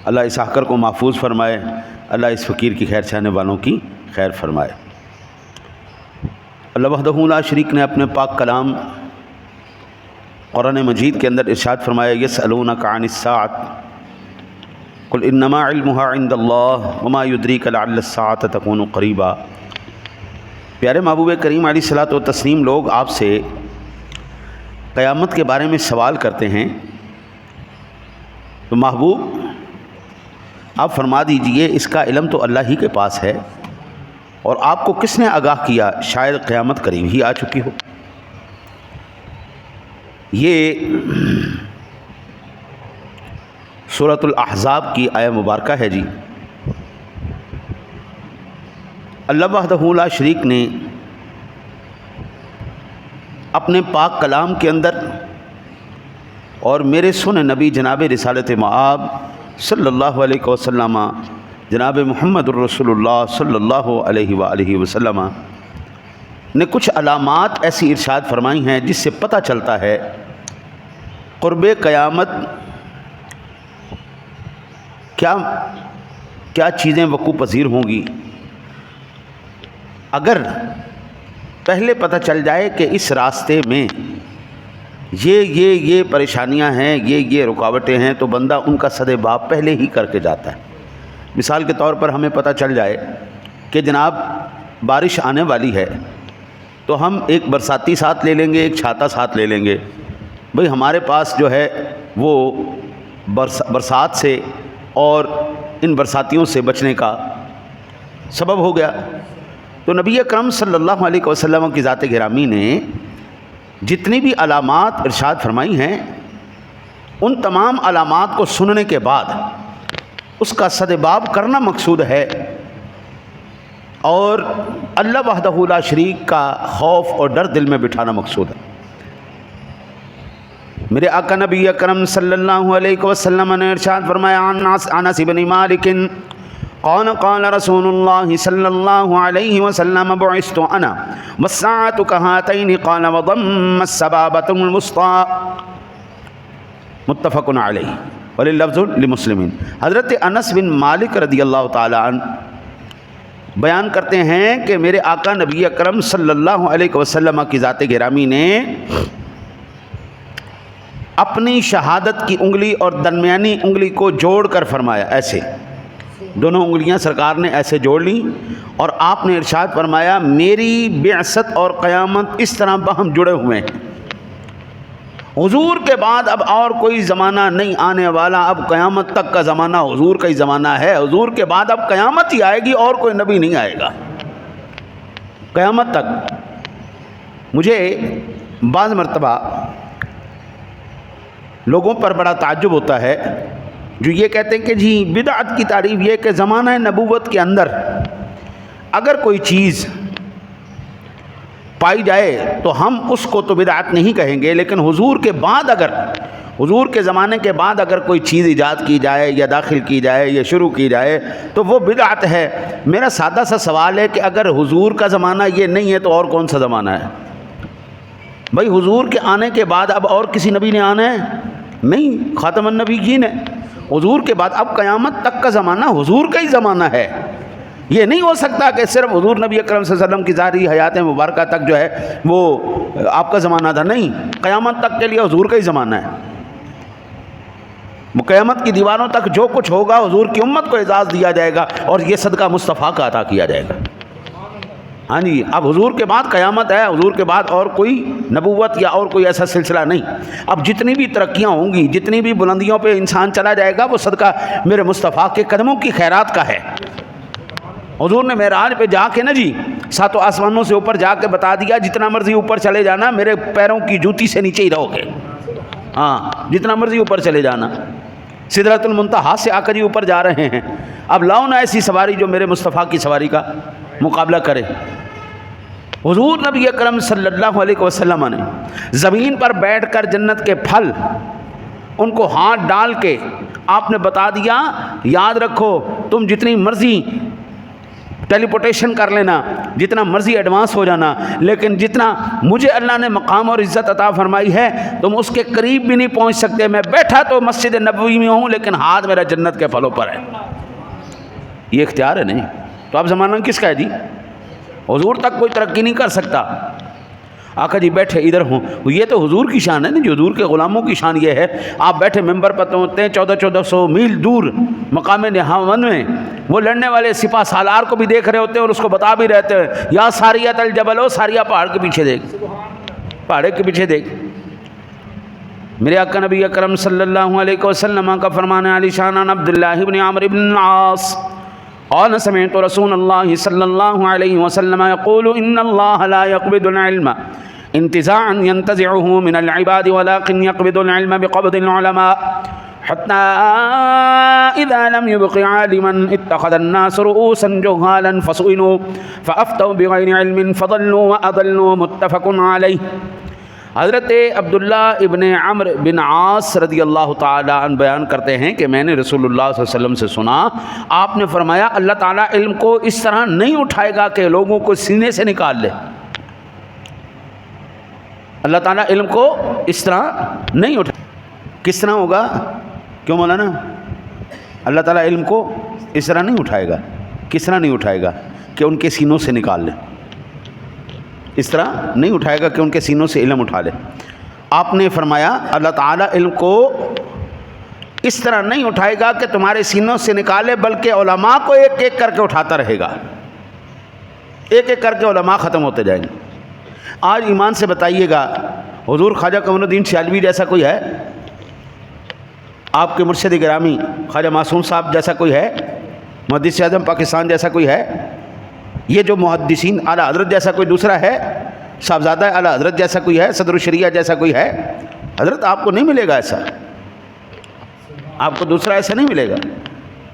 اللہ اس حقر کو محفوظ فرمائے، اللہ اس فقیر کی خیر چاہنے والوں کی خیر فرمائے۔ اللہ وحدہ لا شریک نے اپنے پاک کلام قرآن مجید کے اندر ارشاد فرمایا، یسألونک عن الساعۃ قل انما علمها عند اللہ وما یدریک لعل الساعۃ تکون قریبا۔ پیارے محبوب کریم علیہ الصلوۃ والتسلیم، لوگ آپ سے قیامت کے بارے میں سوال کرتے ہیں تو محبوب آپ فرما دیجئے اس کا علم تو اللہ ہی کے پاس ہے، اور آپ کو کس نے آگاہ کیا؟ شاید قیامت قریب ہی آ چکی ہو۔ یہ سورۃ الاحزاب کی آیہ مبارکہ ہے جی۔ اللہ وحدہ لا شریک نے اپنے پاک کلام کے اندر اور میرے سن نبی جناب رسالت مآب صلی اللہ علیہ وسلم، جناب محمد الرسول اللہ صلی اللہ علیہ وآلہ وسلم نے کچھ علامات ایسی ارشاد فرمائی ہیں جس سے پتہ چلتا ہے قرب قیامت کیا چیزیں وقوع پذیر ہوں گی۔ اگر پہلے پتہ چل جائے کہ اس راستے میں یہ پریشانیاں ہیں، یہ رکاوٹیں ہیں، تو بندہ ان کا سد باب پہلے ہی کر کے جاتا ہے۔ مثال کے طور پر ہمیں پتہ چل جائے کہ جناب بارش آنے والی ہے تو ہم ایک برساتی ساتھ لے لیں گے، ایک چھاتا ساتھ لے لیں گے۔ بھئی ہمارے پاس جو ہے وہ برسات سے اور ان برساتیوں سے بچنے کا سبب ہو گیا۔ تو نبی اکرم صلی اللہ علیہ وسلم کی ذات گرامی نے جتنی بھی علامات ارشاد فرمائی ہیں، ان تمام علامات کو سننے کے بعد اس کا سدباب کرنا مقصود ہے، اور اللہ وحدہ لا شریک کا خوف اور ڈر دل میں بٹھانا مقصود ہے۔ میرے آقا نبی اکرم صلی اللہ علیہ وسلم نے ارشاد فرمایا، انس بن مالک قال رسول اللہ صلی اللہ علیہ وسلم بعثت انا والساعة كهاتين قال وضم السبابة الوسطى، متفق علیہ وللفظ لمسلم۔ حضرت انس بن مالک رضی اللہ تعالی عنہ بیان کرتے ہیں کہ میرے آقا نبی اکرم صلی اللہ علیہ وسلم کی ذات گرامی نے اپنی شہادت کی انگلی اور درمیانی انگلی کو جوڑ کر فرمایا، ایسے دونوں انگلیاں سرکار نے ایسے جوڑ لیں، اور آپ نے ارشاد فرمایا میری بعثت اور قیامت اس طرح باہم جڑے ہوئے ہیں۔ حضور کے بعد اب اور کوئی زمانہ نہیں آنے والا، اب قیامت تک کا زمانہ حضور کا ہی زمانہ ہے۔ حضور کے بعد اب قیامت ہی آئے گی، اور کوئی نبی نہیں آئے گا قیامت تک۔ مجھے بعض مرتبہ لوگوں پر بڑا تعجب ہوتا ہے جو یہ کہتے ہیں کہ جی بدعت کی تعریف یہ کہ زمانہ نبوت کے اندر اگر کوئی چیز پائی جائے تو ہم اس کو تو بدعت نہیں کہیں گے، لیکن حضور کے بعد حضور کے زمانے کے بعد اگر کوئی چیز ایجاد کی جائے یا داخل کی جائے یا شروع کی جائے تو وہ بدعت ہے۔ میرا سادہ سا سوال ہے کہ اگر حضور کا زمانہ یہ نہیں ہے تو اور کون سا زمانہ ہے؟ بھائی حضور کے آنے کے بعد اب اور کسی نبی نے آنا ہے؟ نہیں، خاتم النبیین ہے۔ حضور کے بعد اب قیامت تک کا زمانہ حضور کا ہی زمانہ ہے۔ یہ نہیں ہو سکتا کہ صرف حضور نبی اکرم صلی اللہ علیہ وسلم کی ظاہری حیات مبارکہ تک جو ہے وہ آپ کا زمانہ تھا۔ نہیں، قیامت تک کے لیے حضور کا ہی زمانہ ہے۔ قیامت کی دیواروں تک جو کچھ ہوگا حضور کی امت کو اعزاز دیا جائے گا، اور یہ صدقہ مصطفیٰ کا عطا کیا جائے گا۔ ہاں جی، اب حضور کے بعد قیامت ہے، حضور کے بعد اور کوئی نبوت یا اور کوئی ایسا سلسلہ نہیں۔ اب جتنی بھی ترقیاں ہوں گی، جتنی بھی بلندیوں پہ انسان چلا جائے گا، وہ صدقہ میرے مصطفیٰ کے قدموں کی خیرات کا ہے۔ حضور نے معراج پہ جا کے نا جی ساتوں آسمانوں سے اوپر جا کے بتا دیا جتنا مرضی اوپر چلے جانا میرے پیروں کی جوتی سے نیچے ہی رہو گے۔ ہاں، جتنا مرضی اوپر چلے جانا، سدرۃ المنتہا سے آ کر ہی اوپر جا رہے ہیں۔ اب لاؤ نا ایسی سواری جو میرے مصطفیٰ کی سواری کا مقابلہ کرے۔ حضور نبی اکرم صلی اللہ علیہ وسلم نے زمین پر بیٹھ کر جنت کے پھل ان کو ہاتھ ڈال کے آپ نے بتا دیا، یاد رکھو تم جتنی مرضی ٹیلی پورٹیشن کر لینا، جتنا مرضی ایڈوانس ہو جانا، لیکن جتنا مجھے اللہ نے مقام اور عزت عطا فرمائی ہے تم اس کے قریب بھی نہیں پہنچ سکتے۔ میں بیٹھا تو مسجد نبوی میں ہوں لیکن ہاتھ میرا جنت کے پھلوں پر ہے، یہ اختیار ہے نہیں۔ تو اب زمانہ کس کا ہے جی؟ حضور تک کوئی ترقی نہیں کر سکتا۔ آقا جی بیٹھے ادھر ہوں، یہ تو حضور کی شان ہے نا، جو حضور کے غلاموں کی شان یہ ہے، آپ بیٹھے ممبر پر ہوتے ہیں 1400 میل دور مقام نہاون میں، وہ لڑنے والے سپاہ سالار کو بھی دیکھ رہے ہوتے ہیں اور اس کو بتا بھی رہتے ہیں یا ساریت الجبل، ہو ساریہ پہاڑ کے پیچھے دیکھ، پہاڑے کے پیچھے دیکھ۔ میرے آقا نبی اکرم صلی اللہ علیہ وسلم کا فرمان علی شان عن عبداللہ بن عمرو بن العاص قال سمعت رسول اللہ صلی اللہ علیہ وسلم یقول ان اللہ لا يقبض العلم انتزاعا ينتزعه من العباد ولكن يقبض العلم بقبض العلماء حتى اذا لم يبق عالما اتخذ الناس رؤوسا جهالا فسئلوا فافتوا بغير علم فضلوا واضلوا متفق علیہ۔ حضرت عبداللہ ابن عمرو بن عاص رضی اللہ تعالیٰ عنہ بیان کرتے ہیں کہ میں نے رسول اللہ صلی اللہ علیہ وسلم سے سنا، آپ نے فرمایا اللہ تعالیٰ علم کو اس طرح نہیں اٹھائے گا کہ لوگوں کو سینے سے نکال لے۔ اللہ تعالیٰ علم کو اس طرح نہیں اٹھائے، کس طرح ہوگا؟ کیوں مولانا؟ اللہ تعالیٰ علم کو اس طرح نہیں اٹھائے گا، کس طرح نہیں اٹھائے گا؟ کہ ان کے سینوں سے نکال لے، اس طرح نہیں اٹھائے گا کہ ان کے سینوں سے علم اٹھا لے۔ آپ نے فرمایا اللہ تعالیٰ علم کو اس طرح نہیں اٹھائے گا کہ تمہارے سینوں سے نکالے، بلکہ علماء کو ایک ایک کر کے اٹھاتا رہے گا، ایک ایک کر کے علماء ختم ہوتے جائیں گے۔ آج ایمان سے بتائیے گا حضور خواجہ قمر الدین سیالوی جیسا کوئی ہے؟ آپ کے مرشد گرامی خواجہ معصوم صاحب جیسا کوئی ہے؟ محدث اعظم پاکستان جیسا کوئی ہے؟ یہ جو محدثین اعلیٰ حضرت جیسا کوئی دوسرا ہے؟ صاحبزادہ اعلیٰ حضرت جیسا کوئی ہے؟ صدر الشریعہ جیسا کوئی ہے؟ حضرت آپ کو نہیں ملے گا ایسا، آپ کو دوسرا ایسا نہیں ملے گا۔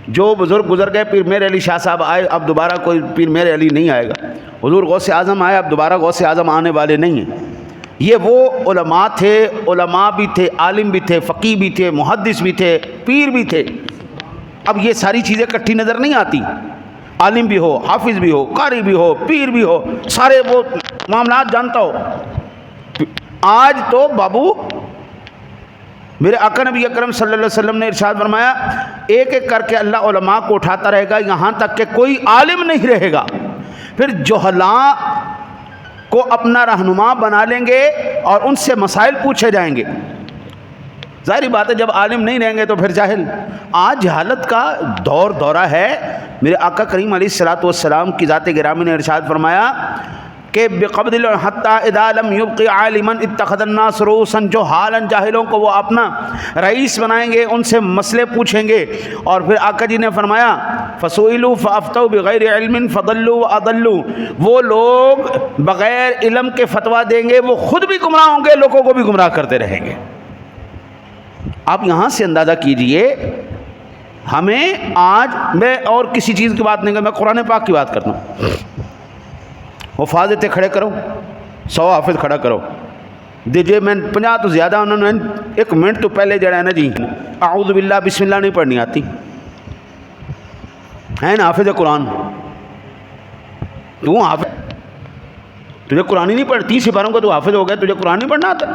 جو بزرگ گزر گئے، پیر میر علی شاہ صاحب آئے، اب دوبارہ کوئی پیر میر علی نہیں آئے گا۔ حضور غوث اعظم آئے، اب دوبارہ غوث اعظم آنے والے نہیں ہیں۔ یہ وہ علماء تھے، علماء بھی تھے، عالم بھی تھے، فقیہ بھی تھے، محدث بھی تھے، پیر بھی تھے۔ اب یہ ساری چیزیں اکٹھی نظر نہیں آتی، عالم بھی ہو، حافظ بھی ہو، قاری بھی ہو، پیر بھی ہو، سارے وہ معاملات جانتا ہو۔ آج تو بابو میرے آقا نبی اکرم صلی اللہ علیہ وسلم نے ارشاد فرمایا ایک ایک کر کے اللہ علماء کو اٹھاتا رہے گا یہاں تک کہ کوئی عالم نہیں رہے گا۔ پھر جہلاء کو اپنا رہنما بنا لیں گے اور ان سے مسائل پوچھے جائیں گے۔ ظاہری بات ہے جب عالم نہیں رہیں گے تو پھر جاہل۔ آج جہالت کا دورہ ہے۔ میرے آقا کریم علیہ الصلوۃ والسلام کی ذات گرامی نے ارشاد فرمایا کہ بقبض حتی اذا لم یبق عالما اتخذ الناس رؤوسا جہالا، جاہلوں کو وہ اپنا رئیس بنائیں گے، ان سے مسئلے پوچھیں گے۔ اور پھر آقا جی نے فرمایا فسئلوا فافتوا بغیر علم فضلوا واضلوا، وہ لوگ بغیر علم کے فتویٰ دیں گے، وہ خود بھی گمراہ ہوں گے، لوگوں کو بھی گمراہ کرتے رہیں گے۔ آپ یہاں سے اندازہ کیجئے ہمیں آج، میں اور کسی چیز کی بات نہیں کرتا، میں قرآن پاک کی بات کرتا ہوں۔ حفاظ تھے کھڑے کرو، 100 حافظ کھڑا کرو دیجئے، میں 50 تو زیادہ انہوں نے 1 منٹ تو پہلے جڑا ہے نا جی اعوذ باللہ بسم اللہ نہیں پڑھنی آتی ہے نا؟ حافظ قرآن تو حافظ، تجھے قرآن ہی نہیں پڑھ، 30 سپاروں کا تو حافظ ہو گیا، تجھے قرآن نہیں پڑھنا آتا؟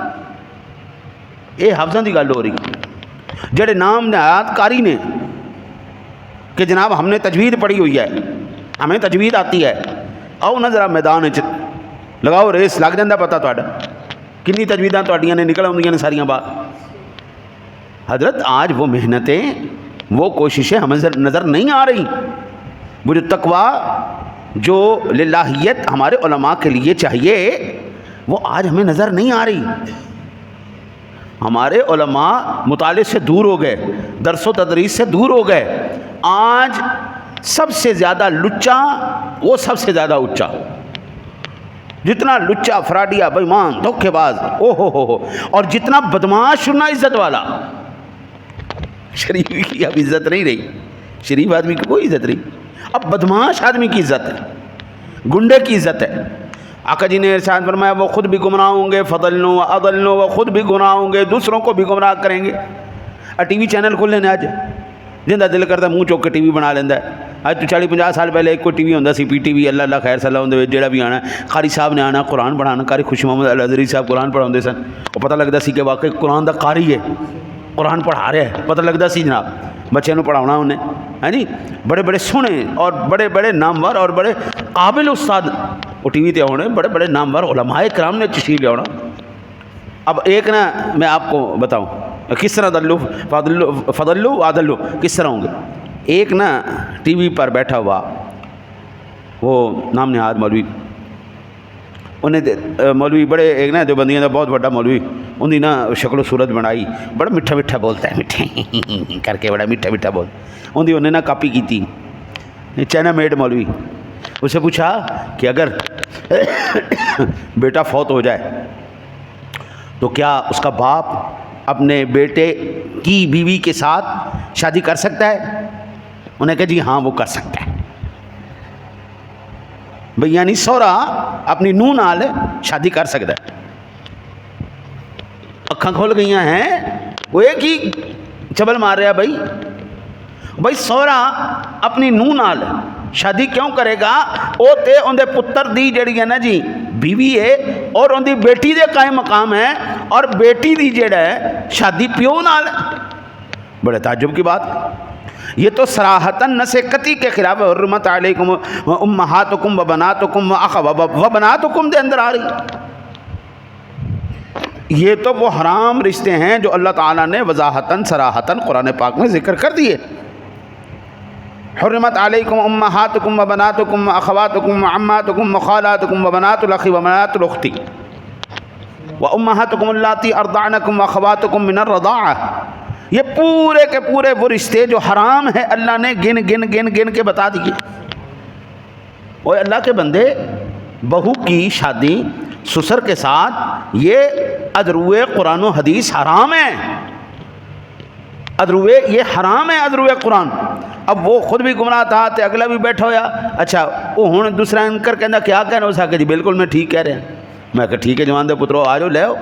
یہ حافظوں کی گل ہو رہی جڑے نام نہاد کاری نے کہ جناب ہم نے تجوید پڑھی ہوئی ہے، ہمیں تجوید آتی ہے، آؤ نا ذرا میدان لگاؤ ریس، لگ جاتا پتا تا کنی تجویداں تھوڑیاں نے نکل آدی نے ساریاں بات۔ حضرت آج وہ محنتیں، وہ کوششیں ہمیں نظر نہیں آ رہی، وہ جو تقویٰ، جو للہیت ہمارے علماء کے لیے چاہیے، وہ آج ہمیں نظر نہیں آ رہی۔ ہمارے علماء مطالعے سے دور ہو گئے، درس و تدریس سے دور ہو گئے۔ آج سب سے زیادہ لچا وہ سب سے زیادہ اونچا، جتنا لچا، فراڈیا، بے ایمان، دھوکے باز، او ہو، اور جتنا بدماش اتنا عزت والا۔ شریف کی اب عزت نہیں رہی، شریف آدمی کی کوئی عزت نہیں، اب بدماش آدمی کی عزت ہے، گنڈے کی عزت ہے۔ آقا جی نے ارشاد فرمایا وہ خود بھی گمراہ ہوں گے، فضلوا واضلوا، وہ خود بھی گمراہ ہوں گے، دوسروں کو بھی گمراہ کریں گے۔ ٹی وی چینل کھول لینے آج، جندا دل کرتا منہ چوک کے ٹی وی بنا لینا ہے، اج تو 40-50 سال پہلے ایک کوئی ٹی وی ہوندا سی پی ٹی وی, اللہ اللہ خیر صلی اللہ جہاں بھی آنا قاری صاحب نے آنا قرآن پڑھانا. قاری خوشی محمد الازہری صاحب قرآن پڑھاؤندے سن, وہ پتہ لگتا سی کہ واقعی قرآن دا قاری ہے, قرآن پڑھا رہا ہے, پتہ لگتا سی جناب. بچے نو پڑھاؤنا انہیں, ہاں جی, بڑے بڑے سونے اور بڑے بڑے نامور اور بڑے قابل استاد وہ ٹی وی تے ہونے, بڑے بڑے نامور علماء کرام نے تشریف لے آنا. اب ایک نا میں آپ کو بتاؤں کس طرح فضلو عادلو کس طرح ہوں گے. ایک نا ٹی وی پر بیٹھا ہوا وہ نام نہاد مولوی, انہیں مولوی بڑے ایک نا دیوبندیاں دا بہت بڑا مولوی, انہیں نا شکل و صورت بنائی, بڑا میٹھا میٹھا بولتا ہے, میٹھے کر کے بڑا میٹھا میٹھا بول. انہیں نا کاپی کی تھی چائنا میڈ مولوی. اسے پوچھا کہ اگر بیٹا فوت ہو جائے تو کیا اس کا باپ اپنے بیٹے کی بیوی کے ساتھ شادی کر سکتا ہے؟ انہیں کہا جی ہاں وہ کر سکتا ہے. بھئی یعنی سورا اپنی نونھ نال شادی کر سکتا ہے. اکھاں کھول گئی ہیں, وہ ایک ہی چبل مار رہا بھئی سورا اپنی نونھ نال شادی کیوں کرے گا؟ وہ تے اندے پتر دی جڑی ہے نا جی بیوی ہے اور اندی بیٹی دے قائم مقام ہے, اور بیٹی دی جڑا ہے شادی پیو نال. بڑے تعجب کی بات, یہ تو صراحتاً نص قطعی کے خلاف ہے. حرمت علیکم امہاتکم و بناتکم و بناتکم دے اندر آ رہی. یہ تو وہ حرام رشتے ہیں جو اللہ تعالیٰ نے وضاحتاً صراحتاً قرآن پاک میں ذکر کر دیے. حرمت علیکم امہاتکم و بناتکم و اخواتکم و عماتکم و خالاتکم و بنات الاخی و بنات الاختی و امہاتکم اللاتی ارضعنکم و اخواتکم من الرضاعہ. یہ پورے کے پورے وہ رشتے جو حرام ہیں اللہ نے گن گن گن گن کے بتا دیے. اور اللہ کے بندے, بہو کی شادی سسر کے ساتھ یہ ادروئے قرآن و حدیث حرام ہے. ادروئے یہ حرام ہے, ادروئے قرآن. اب وہ خود بھی گمراہ تھا تے اگلا بھی بیٹھا ہویا. اچھا وہ ہوں دوسرا انکر کہنا کیا کہنا, اس کہ جی بالکل میں ٹھیک کہہ رہے ہیں. میں کہا ٹھیک ہے جوان دے پترو آ جاؤ لے آؤ.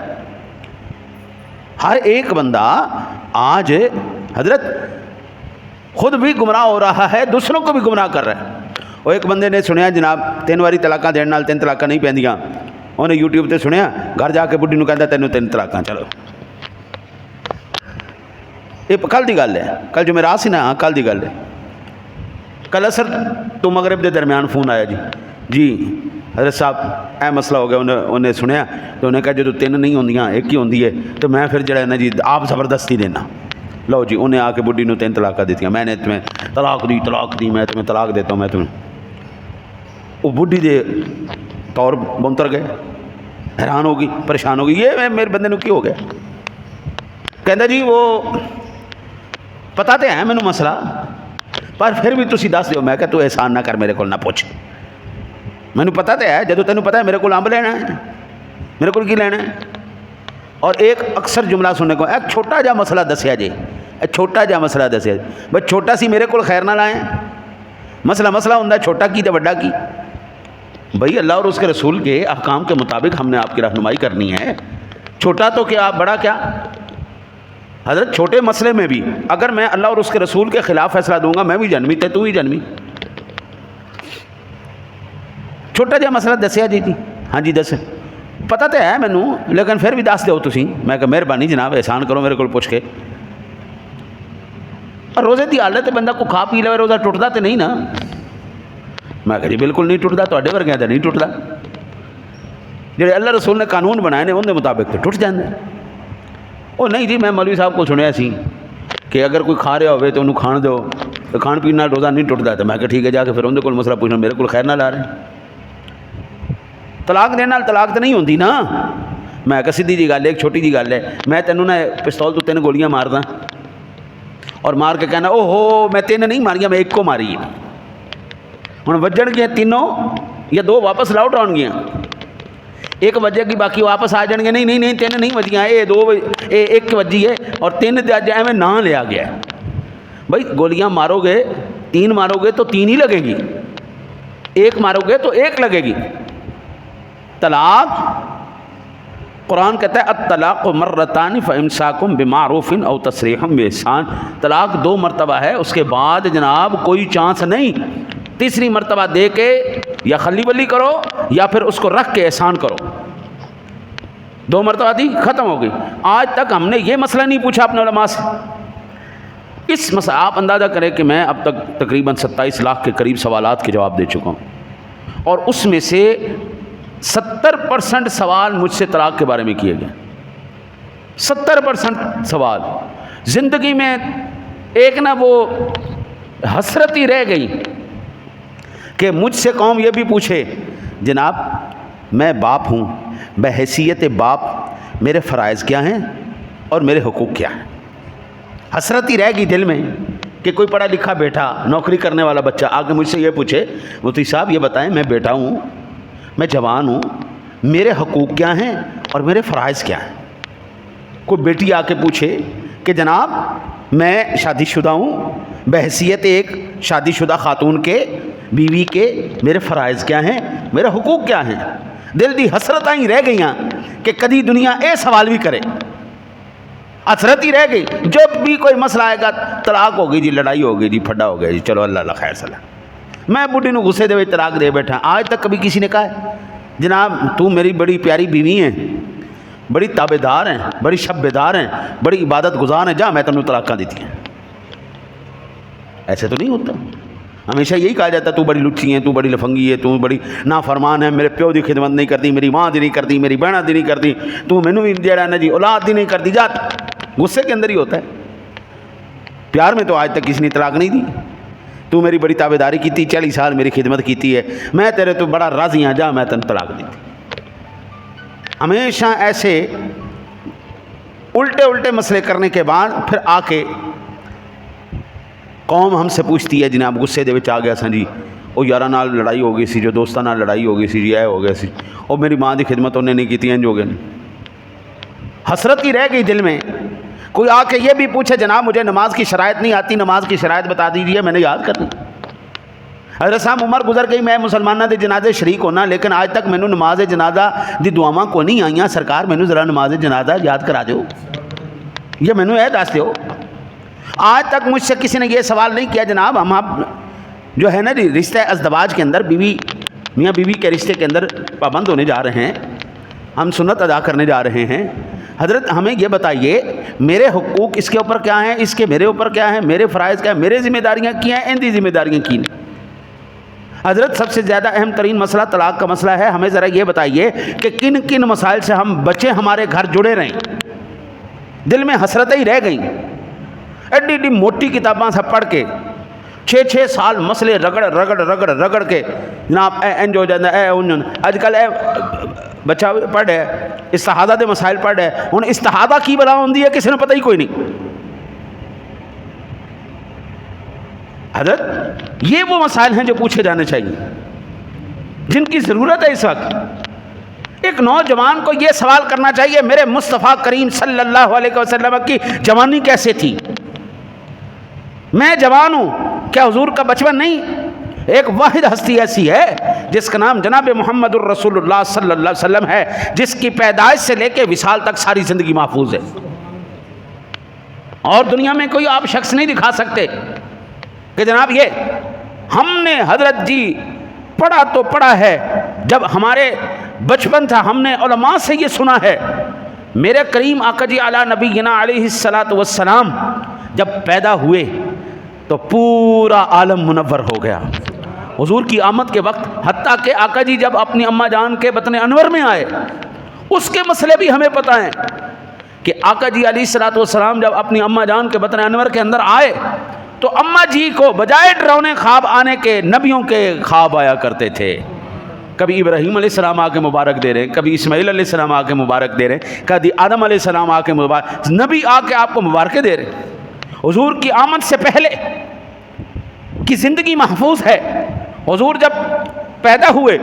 ہر ایک بندہ آج حضرت خود بھی گمراہ ہو رہا ہے, دوسروں کو بھی گمراہ کر رہا ہے. وہ ایک بندے نے سنیا جناب 3 واری طلاقاں دین نال 3 طلاقاں نہیں پیندیاں. انہیں یوٹیوب تے سنیا, گھر جا کے بڈھی نو کہندا تینوں 3 طلاقاں. چلو یہ کل دی گل ہے, کل جو میرا سی نا, ہاں کل دی گل ہے. کل اثر تو مغرب دے درمیان فون آیا جی حضرت صاحب اے مسئلہ ہو گیا. انہیں سنیا تو انہیں کہا جو 3 نہیں ہوندیاں ایک ہی ہوندی ہے, تو میں پھر جڑا ہے نا جی آپ زبردستی دینا. لو جی انہیں آ کے بڈھی نو 3 طلاقاں دیتیاں. میں نے تمہیں طلاق دی میں تمہیں طلاق دیتا ہوں میں تمہیں. وہ بڈھی دے طور بنتر گئے, حیران ہوگی, پریشان ہوگی, یہ میرے بندے نو کی ہو گیا. کہندا جی وہ پتہ تے ہے مینوں مسئلہ, پر پھر بھی تسی دس دیو. میں کہ تو احسان نہ کر, میرے کول نہ پوچھ, مینوں پتہ تے ہے. جدوں تینوں پتہ ہے میرے کول امب لینا ہے, میرے کول کی لینا ہے. اور ایک اکثر جملہ سننے کو, ایک چھوٹا جا مسئلہ دسیا جی, ایک چھوٹا جا مسئلہ دسیا جی. بس چھوٹا سی میرے کول خیر نہ لائیں. مسئلہ ہوندا چھوٹا کی تے بڑا کی. بھئی اللہ اور اس کے رسول کے احکام کے مطابق ہم نے آپ کی رہنمائی کرنی ہے. چھوٹا تو کیا بڑا کیا حضرت. چھوٹے مسئلے میں بھی اگر میں اللہ اور اس کے رسول کے خلاف فیصلہ دوں گا, میں بھی جنمی تے تو ہی جنمی. چھوٹا جا مسئلہ دسیا جی ہاں جی دس پتہ تو ہے مینوں, لیکن پھر بھی دس دیو تسی. میں کہ مہربانی جناب احسان کرو میرے کو پوچھ کے. اور روزے دی حالت بندہ کو کھا پی لے روزہ ٹوٹدا تے نہیں نا. میں کہ جی بالکل نہیں ٹوٹدا, تواڈے ورگیاں تے نہیں ٹوٹدا. جڑے اللہ رسول نے قانون بنائے نے ان دے مطابق تے ٹوٹ جاندے. وہ نہیں جی میں مولوی صاحب کو سنیا سی کہ اگر کوئی کھا رہا ہوئے تو انہوں کھان دو, تو کھان پین نال روزہ نہیں ٹوٹدا. تو میں کہ ٹھیک ہے, جا کے پھر اندر کول مسئلہ پوچھنا, میرے کول خیر نہ لا رہے. طلاق دینے نال طلاق تو نہیں ہوندی نا. میں کہ سیدھی جی گل ہے, ایک چھوٹی جی گل ہے. میں تینوں نہ پستول تو 3 گولیاں ماردا اور مار کے کہنا او ہو میں 3 نہیں ماریاں, میں 1 کو ماری. ہوں وجن گیا 3 یا 2 واپس لاؤٹ آن گیا. 1 وجے گی باقی واپس آ جان گے. نہیں 3 نہیں وجیاں, یہ 2 1 وجی ہے اور 3 اج ایویں نہ لیا گیا. بھائی گولیاں مارو گے 3 مارو گے تو 3 ہی لگے گی, 1 مارو گے تو 1 لگے گی. طلاق قرآن کہتا ہے الطلاق مرتان فامساکم بمعروف او تسریح باحسان، طلاق 2 مرتبہ ہے، اس کے بعد جناب کوئی چانس نہیں، تیسری مرتبہ دے کے یا خلی ولی کرو یا پھر اس کو رکھ کے احسان کرو۔ 2 مرتبہ دی ختم ہو گئی۔ آج تک ہم نے یہ مسئلہ نہیں پوچھا اپنے علماء سے۔ اس مسئلہ آپ اندازہ کریں کہ میں اب تک تقریباً 27 لاکھ کے قریب سوالات کے جواب دے چکا ہوں، اور اس میں سے 70% سوال مجھ سے طلاق کے بارے میں کیے گئے۔ 70% سوال زندگی میں ایک نہ وہ حسرت ہی رہ گئی کہ مجھ سے قوم یہ بھی پوچھے جناب میں باپ ہوں، بحیثیت باپ میرے فرائض کیا ہیں اور میرے حقوق کیا ہیں۔ حسرت ہی رہ گئی دل میں کہ کوئی پڑھا لکھا بیٹا، نوکری کرنے والا بچہ آ کے مجھ سے یہ پوچھے مفتی صاحب یہ بتائیں میں بیٹا ہوں، میں جوان ہوں، میرے حقوق کیا ہیں اور میرے فرائض کیا ہیں۔ کوئی بیٹی آ کے پوچھے کہ جناب میں شادی شدہ ہوں، بحیثیت ایک شادی شدہ خاتون کے، بیوی کے، میرے فرائض کیا ہیں، میرے حقوق کیا ہیں۔ دل دی حسرتاں ہی رہ گئیاں کہ کدی دنیا اے سوال بھی کرے، حسرت ہی رہ گئی۔ جب بھی کوئی مسئلہ آئے گا طلاق ہو گئی جی، لڑائی ہو گئی جی، پھڈا ہو گیا جی، چلو اللہ اللہ خیر سلام، میں بڈھی نو غصے دے وچ طلاق دے بیٹھا۔ آج تک کبھی کسی نے کہا ہے جناب تو میری بڑی پیاری بیوی ہیں، بڑی تابع دار ہیں، بڑی شب بیدار ہیں، بڑی عبادت گزار ہیں، جا میں تمہیں طلاقاں دیتی ہیں؟ ایسے تو نہیں ہوتا۔ ہمیشہ یہی کہا جاتا ہے تو بڑی لٹھی ہے، تو بڑی لفنگی ہے، تو بڑی نافرمان ہے، میرے پیو دی خدمت نہیں کرتی، میری ماں دی نہیں کرتی، میری بہناں دی نہیں کرتی، تو مینوں بھی جڑا نا جی اولاد دی نہیں کرتی، جا۔ غصے کے اندر ہی ہوتا ہے، پیار میں تو آج تک کسی نے طلاق نہیں دی۔ تو میری بڑی تابع داری کی 40 سال میری خدمت کی ہے، میں تیرے تو بڑا راضی ہاں، جا میں تینوں طلاق دیتی۔ ہمیشہ ایسے الٹے مسئلے کرنے کے بعد پھر آ کے قوم ہم سے پوچھتی ہے جناب غصے دے وچ آ گیا سا جی، وہ یاراں نال لڑائی ہو گئی سی، جو دوستاں نال لڑائی ہو گئی سی جی، اے ہو گیا سی، وہ میری ماں دی خدمت انہیں نہیں کی، انج ہو گئے۔ حسرت ہی رہ گئی دل میں۔ کوئی آ کے یہ بھی پوچھے جناب مجھے نماز کی شرائط نہیں آتی، نماز کی شرائط بتا دیجیے، میں نے یاد کرنی۔ حضرت صاحب عمر گزر گئی، میں مسلمانوں دے جنازے شریک ہونا، لیکن آج تک مینوں نماز جنازہ دی دعاواں کو نہیں آئیاں۔ سرکار مینوں ذرا نماز جنازہ یاد کرا دیو، یہ مینوں اے دس دیو۔ آج تک مجھ سے کسی نے یہ سوال نہیں کیا جناب ہم آپ جو ہے نا جی رشتہ ازدواج کے اندر بیوی میاں بیوی کے رشتے کے اندر پابند ہونے جا رہے ہیں، ہم سنت ادا کرنے جا رہے ہیں، حضرت ہمیں یہ بتائیے میرے حقوق اس کے اوپر کیا ہیں، اس کے میرے اوپر کیا ہیں، میرے فرائض کیا ہیں، میرے ذمہ داریاں کی ہیں، ان دی ذمہ داریاں کی ہیں۔ حضرت سب سے زیادہ اہم ترین مسئلہ طلاق کا مسئلہ ہے۔ ہمیں ذرا یہ بتائیے کہ کن کن مسائل سے ہم بچے ہمارے گھر جڑے رہیں، دل میں حسرتیں ہی رہ گئیں۔ ایڈی ایڈی موٹی کتاباں سے پڑھ کے 6 سال مسئلے رگڑ کے جناب اے انج ہو جاتا اے انج۔ اج کل اے بچہ پڑھ ہے استحاضہ دے مسائل پڑھ ہے، ہن استحاضہ کی بلا ہوندی ہے کسی نے پتہ ہی کوئی نہیں۔ حضرت یہ وہ مسائل ہیں جو پوچھے جانے چاہیے، جن کی ضرورت ہے اس وقت۔ ایک نوجوان کو یہ سوال کرنا چاہیے میرے مصطفیٰ کریم صلی اللہ علیہ وسلم کی جوانی کیسے تھی؟ میں جوان ہوں، کیا حضور کا بچپن نہیں؟ ایک واحد ہستی ایسی ہے جس کا نام جناب محمد الرسول اللہ صلی اللہ علیہ وسلم ہے، جس کی پیدائش سے لے کے وصال تک ساری زندگی محفوظ ہے، اور دنیا میں کوئی آپ شخص نہیں دکھا سکتے کہ جناب یہ ہم نے حضرت جی پڑھا تو پڑھا ہے، جب ہمارے بچپن تھا ہم نے علماء سے یہ سنا ہے۔ میرے کریم آقا جی اعلیٰ نبینا علیہ الصلاۃ والسلام جب پیدا ہوئے تو پورا عالم منور ہو گیا حضور کی آمد کے وقت، حتیٰ کہ آقا جی جب اپنی اماں جان کے بطن انور میں آئے اس کے مسئلے بھی ہمیں پتہ ہیں کہ آقا جی علیہ الصلاۃ والسلام جب اپنی اماں جان کے بطن انور کے اندر آئے تو اماں جی کو بجائے ڈراؤنے خواب آنے کے نبیوں کے خواب آیا کرتے تھے۔ کبھی ابراہیم علیہ السلام آ کے مبارک دے رہے ہیں، کبھی اسماعیل علیہ السلام آ کے مبارک دے رہے ہیں، کبھی آدم علیہ السلام آ کے مبارک، نبی آ کے آپ کو مبارکیں دے رہے ہیں۔ حضور کی آمد سے پہلے کی زندگی محفوظ ہے۔ حضور جب پیدا ہوئے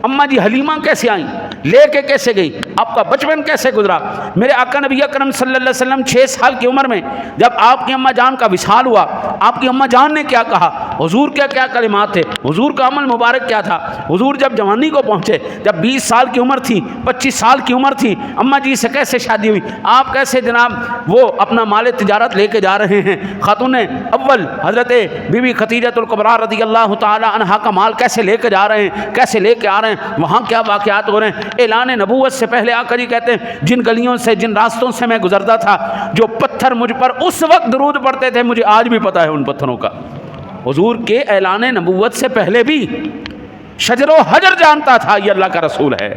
اماں جی حلیمہ کیسے آئیں، لے کے کیسے گئی، آپ کا بچپن کیسے گزرا؟ میرے آقا نبی اکرم صلی اللہ علیہ وسلم 6 سال کی عمر میں جب آپ کی اماں جان کا وصال ہوا، آپ کی اماں جان نے کیا کہا؟ حضور کے کیا کلمات تھے، حضور کا عمل مبارک کیا تھا. حضور جب جوانی کو پہنچے، جب 20 سال کی عمر تھی، 25 سال کی عمر تھی، اماں جی سے کیسے شادی ہوئی، آپ کیسے جناب وہ اپنا مال تجارت لے کے جا رہے ہیں. خاتون اول حضرت بی بی خدیجہ الکبریٰ رضی اللہ تعالی عنہا کا مال کیسے لے کے جا رہے ہیں، کیسے لے کے آ رہے ہیں، وہاں کیا واقعات ہو رہے ہیں. اعلان نبوت سے پہلے آقا جی کہتے ہیں جن گلیوں سے جن راستوں سے میں گزرتا تھا، جو پتھر مجھ پر اس وقت درود پڑھتے تھے، مجھے آج بھی پتہ ہے ان پتھروں کا. حضور کے اعلان نبوت سے پہلے بھی شجر و حجر جانتا تھا یہ اللہ کا رسول ہے.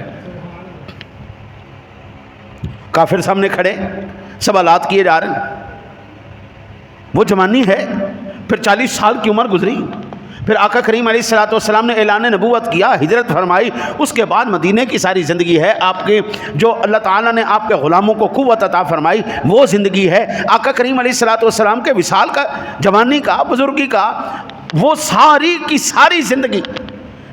کافر سامنے کھڑے سوالات کیے جا رہے ہیں. وہ جوانی ہے، پھر 40 سال کی عمر گزری، پھر آقا کریم علیہ الصلوۃ والسلام نے اعلان نبوت کیا، ہجرت فرمائی. اس کے بعد مدینے کی ساری زندگی ہے آپ کے، جو اللہ تعالیٰ نے آپ کے غلاموں کو قوت عطا فرمائی وہ زندگی ہے. آقا کریم علیہ الصلوۃ والسلام کے وصال کا، جوانی کا، بزرگی کا، وہ ساری کی ساری زندگی.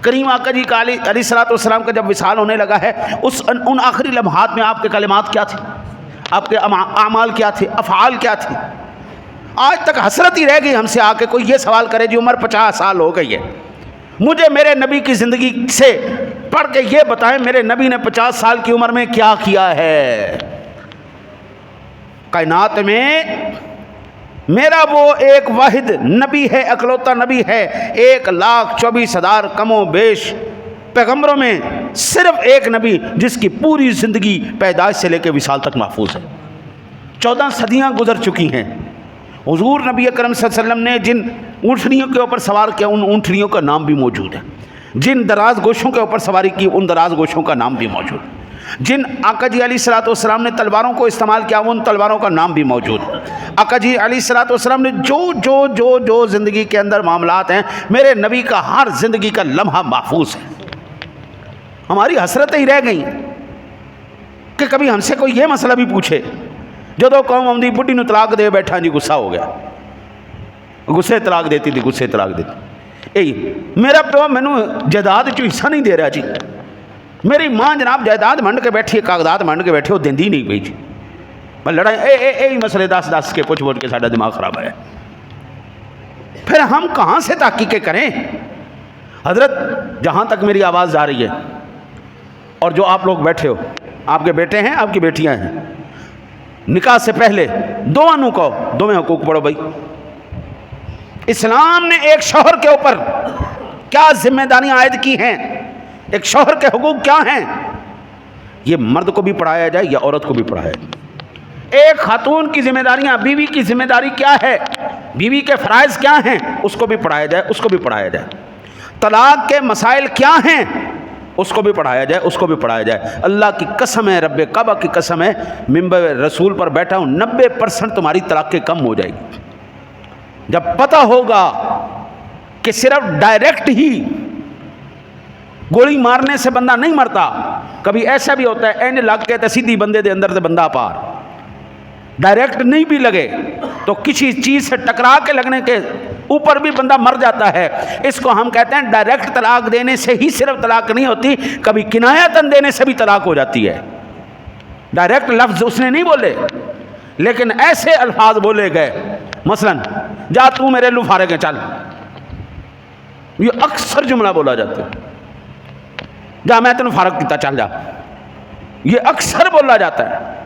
کریم آقا جی کا علیہ الصلوۃ والسلام کا جب وصال ہونے لگا ہے، ان آخری لمحات میں آپ کے کلمات کیا تھے، آپ کے اعمال کیا تھے، افعال کیا تھے. آج تک حسرت ہی رہ گئی ہم سے آ کے کوئی یہ سوال کرے جی عمر 50 سال ہو گئی ہے، مجھے میرے نبی کی زندگی سے پڑھ کے یہ بتائیں میرے نبی نے 50 سال کی عمر میں کیا کیا ہے. کائنات میں میرا وہ ایک واحد نبی ہے، اکلوتا نبی ہے. 1,24,000 کم و بیش پیغمبروں میں صرف ایک نبی جس کی پوری زندگی پیدائش سے لے کے وصال تک محفوظ ہے. 14 صدیاں گزر چکی ہیں. حضور نبی اکرم صلی اللہ علیہ وسلم نے جن اونٹنیوں کے اوپر سوار کیا ان اونٹنیوں کا نام بھی موجود ہے. جن دراز گوشوں کے اوپر سواری کی ان دراز گوشوں کا نام بھی موجود ہے. جن آقا جی علیہ الصلوۃ والسلام نے تلواروں کو استعمال کیا ان تلواروں کا نام بھی موجود ہے. آقا جی علیہ الصلوۃ والسلام نے جو زندگی کے اندر معاملات ہیں، میرے نبی کا ہر زندگی کا لمحہ محفوظ ہے. ہماری حسرتیں ہی رہ گئیں کہ کبھی ہم سے کوئی یہ مسئلہ بھی پوچھے. جدو قوم آؤں بڑھی نو طلاق دے بیٹھا جی غصہ ہو گیا، غصے طلاق دیتی تھی، غصے طلاق دیتی. اے میرا پیو مینو جائیداد چ حصہ نہیں دے رہا جی، میری ماں جناب جائیداد منڈ کے بیٹھی ہے، کاغذات منڈ کے بیٹھے، وہ دیندی نہیں پئی جی. میں لڑائی مسئلے دس کے پوچھ کے ساڈا دماغ خراب ہے. پھر ہم کہاں سے تحقیقیں کریں. حضرت جہاں تک میری آواز جا رہی ہے اور جو آپ لوگ بیٹھے ہو، آپ کے بیٹے ہیں، آپ کی بیٹیاں ہیں، نکاح سے پہلے دونوں کو دونوں حقوق پڑھو بھائی. اسلام نے ایک شوہر کے اوپر کیا ذمہ داریاں عائد کی ہیں، ایک شوہر کے حقوق کیا ہیں، یہ مرد کو بھی پڑھایا جائے یا عورت کو بھی پڑھایا جائے. ایک خاتون کی ذمہ داریاں، بیوی کی ذمہ داری کیا ہے، بیوی کے فرائض کیا ہیں، اس کو بھی پڑھایا جائے، اس کو بھی پڑھایا جائے. طلاق کے مسائل کیا ہیں، اس کو بھی پڑھایا جائے، اس کو بھی پڑھایا جائے. اللہ کی قسم ہے، رب کعبہ کی قسم ہے، منبر رسول پر بیٹھا ہوں، 90% تمہاری طلاقیں کم ہو جائے گی جب پتہ ہوگا کہ صرف ڈائریکٹ ہی گولی مارنے سے بندہ نہیں مرتا. کبھی ایسا بھی ہوتا ہے اینج لگ کے سیدھی بندے دے اندر سے بندہ پار، ڈائریکٹ نہیں بھی لگے تو کسی چیز سے ٹکرا کے لگنے کے اوپر بھی بندہ مر جاتا ہے. اس کو ہم کہتے ہیں ڈائریکٹ طلاق دینے سے ہی صرف طلاق نہیں ہوتی، کبھی کنایتاً دینے سے بھی طلاق ہو جاتی ہے. ڈائریکٹ لفظ اس نے نہیں بولے لیکن ایسے الفاظ بولے گئے، مثلا جا تو میرے لو فارغ ہے چل، یہ اکثر جملہ بولا جاتا ہے. جا میں تینوں فارغ کیتا چل جا، یہ اکثر بولا جاتا ہے.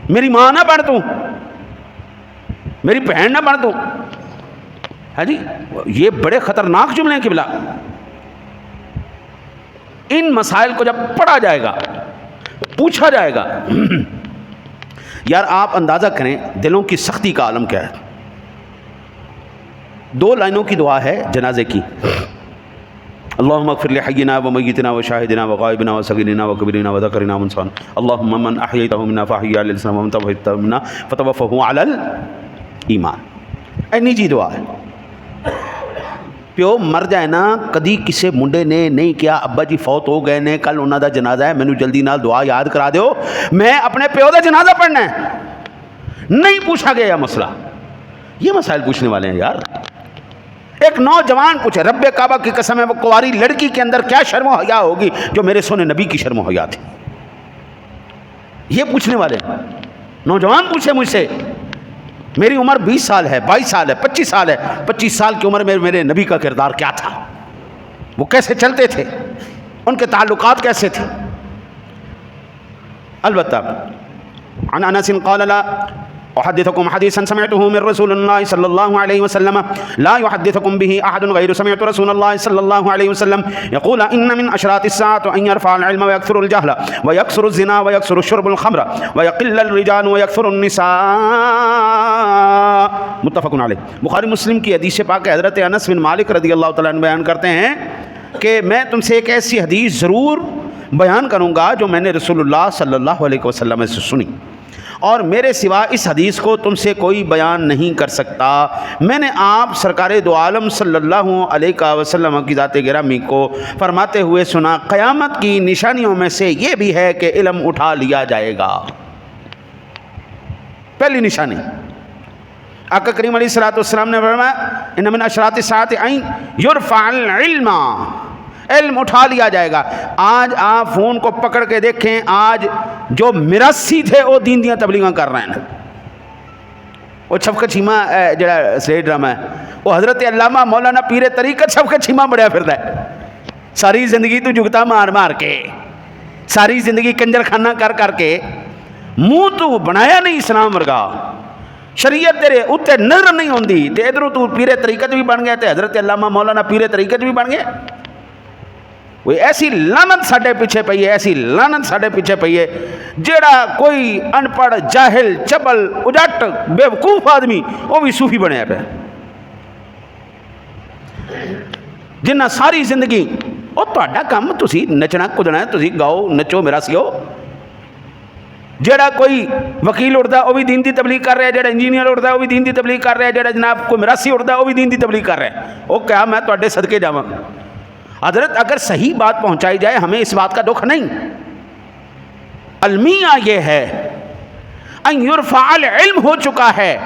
میری ماں نہ بن تو، میری بہن نہ بن تو. ہاں جی، یہ بڑے خطرناک جملے ہیں قبلہ. ان مسائل کو جب پڑھا جائے گا، پوچھا جائے گا، یار آپ اندازہ کریں دلوں کی سختی کا عالم کیا ہے. 2 لائنوں کی دعا ہے جنازے کی. اللہم اغفر لحینا و میتنا و شاہدنا و غائبنا و صغیرنا و کبیرنا و ذکرنا و انسان. اللہم من احییتہ منا فاحیہ علی الاسلام ومن توفیتہ منا فتوفہ علی الایمان. اینی جی دعا ہے. پیو مر جائے نا، کدی کسے منڈے نے نہیں کیا ابا جی فوت ہو گئے نے، کل انہوں دا جنازہ ہے، مینو جلدی نال دعا یاد کرا دیو، میں اپنے پیو دا جنازہ پڑھنا ہے. نہیں پوچھا گیا یہ مسئلہ. یہ مسائل پوچھنے والے ہیں یار. ایک نوجوان پوچھے، رب کعبہ کی قسم ہے وہ کنواری لڑکی کے اندر کیا شرم و حیا ہوگی جو میرے سونے نبی کی شرم و حیا تھی. یہ پوچھنے والے نوجوان پوچھے مجھ سے میری عمر 20 سال ہے، 22 سال ہے، 25 سال ہے، 25 سال کی عمر میں میرے نبی کا کردار کیا تھا، وہ کیسے چلتے تھے، ان کے تعلقات کیسے تھے. البتہ عن انس قال لا احدثكم حديثا سمعته من رسول الله صلى الله عليه وسلم لا يحدثكم به احد غير سمعت رسول الله صلى الله عليه وسلم يقول ان من اشراط الساعه ان يرفع العلم ويكثر الجهل ويكثر الزنا ويكثر الشرب الخمر ويقل الرجال ويكثر النساء. متفق علیہ. بخاری مسلم کی حدیث پاک حضرت انس بن مالک رضی اللہ تعالیٰ عنہ بیان کرتے ہیں کہ میں تم سے ایک ایسی حدیث ضرور بیان کروں گا جو میں نے رسول اللہ صلی اللہ علیہ وسلم سے سنی، اور میرے سوا اس حدیث کو تم سے کوئی بیان نہیں کر سکتا. میں نے آپ سرکار دو عالم صلی اللہ علیہ وسلم کی ذات گرامی کو فرماتے ہوئے سنا، قیامت کی نشانیوں میں سے یہ بھی ہے کہ علم اٹھا لیا جائے گا. پہلی نشانی آقا کریم علیہ الصلوۃ والسلام نے فرمایا ان من اشراط الساعۃ ان یرفع العلم، علم اٹھا لیا جائے گا. آج آپ فون کو پکڑ کے دیکھیں، آج جو مراسی تھے وہ دین دیاں تبلیغاں کر رہے ہیں. وہ چھپکا چھیما جڑا سٹیج ڈرامہ ہے وہ حضرت علامہ مولانا پیر طریقت چھپکا چھیما بڑھیا پھردا ہے. ساری زندگی تو جگتا مار مار کے، ساری زندگی کنجر خانہ کر کر کے منہ تو بنایا نہیں اسلام ورگا، شریعت تیرے اتنے نظر نہیں ہوندی تے ادھروں تو پیر طریقت بھی بن گیا تے حضرت علامہ مولانا پیر طریقت بھی بن گیا. وہ ایسی لعنت ساڈے پیچھے پئی ہے، ایسی لعنت ساڈے پیچھے پئی ہے. جیڑا کوئی ان پڑھ جاہل چبل اجٹ بے وقوف آدمی وہ بھی صوفی بنیا پہ، جنہ ساری زندگی وہ تہاڈا کام تسی نچنا کدنا ہے، تسی گاؤ نچو میرا سیو. جیڑا کوئی وکیل اڑتا وہ بھی دین دی تبلیغ کر رہا ہے، جیڑا انجینئر اڑتا وہ بھی دین دی تبلیغ کر رہا ہے، جیڑا جناب کوئی مراسی اڑتا وہ بھی دین دی تبلیغ کر رہا ہے. وہ کیا میں تہاڈے صدقے جاواں. حضرت اگر صحیح بات پہنچائی جائے ہمیں اس بات کا دکھ نہیں. المیہ یہ ہے ان یرفع العلم ہو چکا ہے،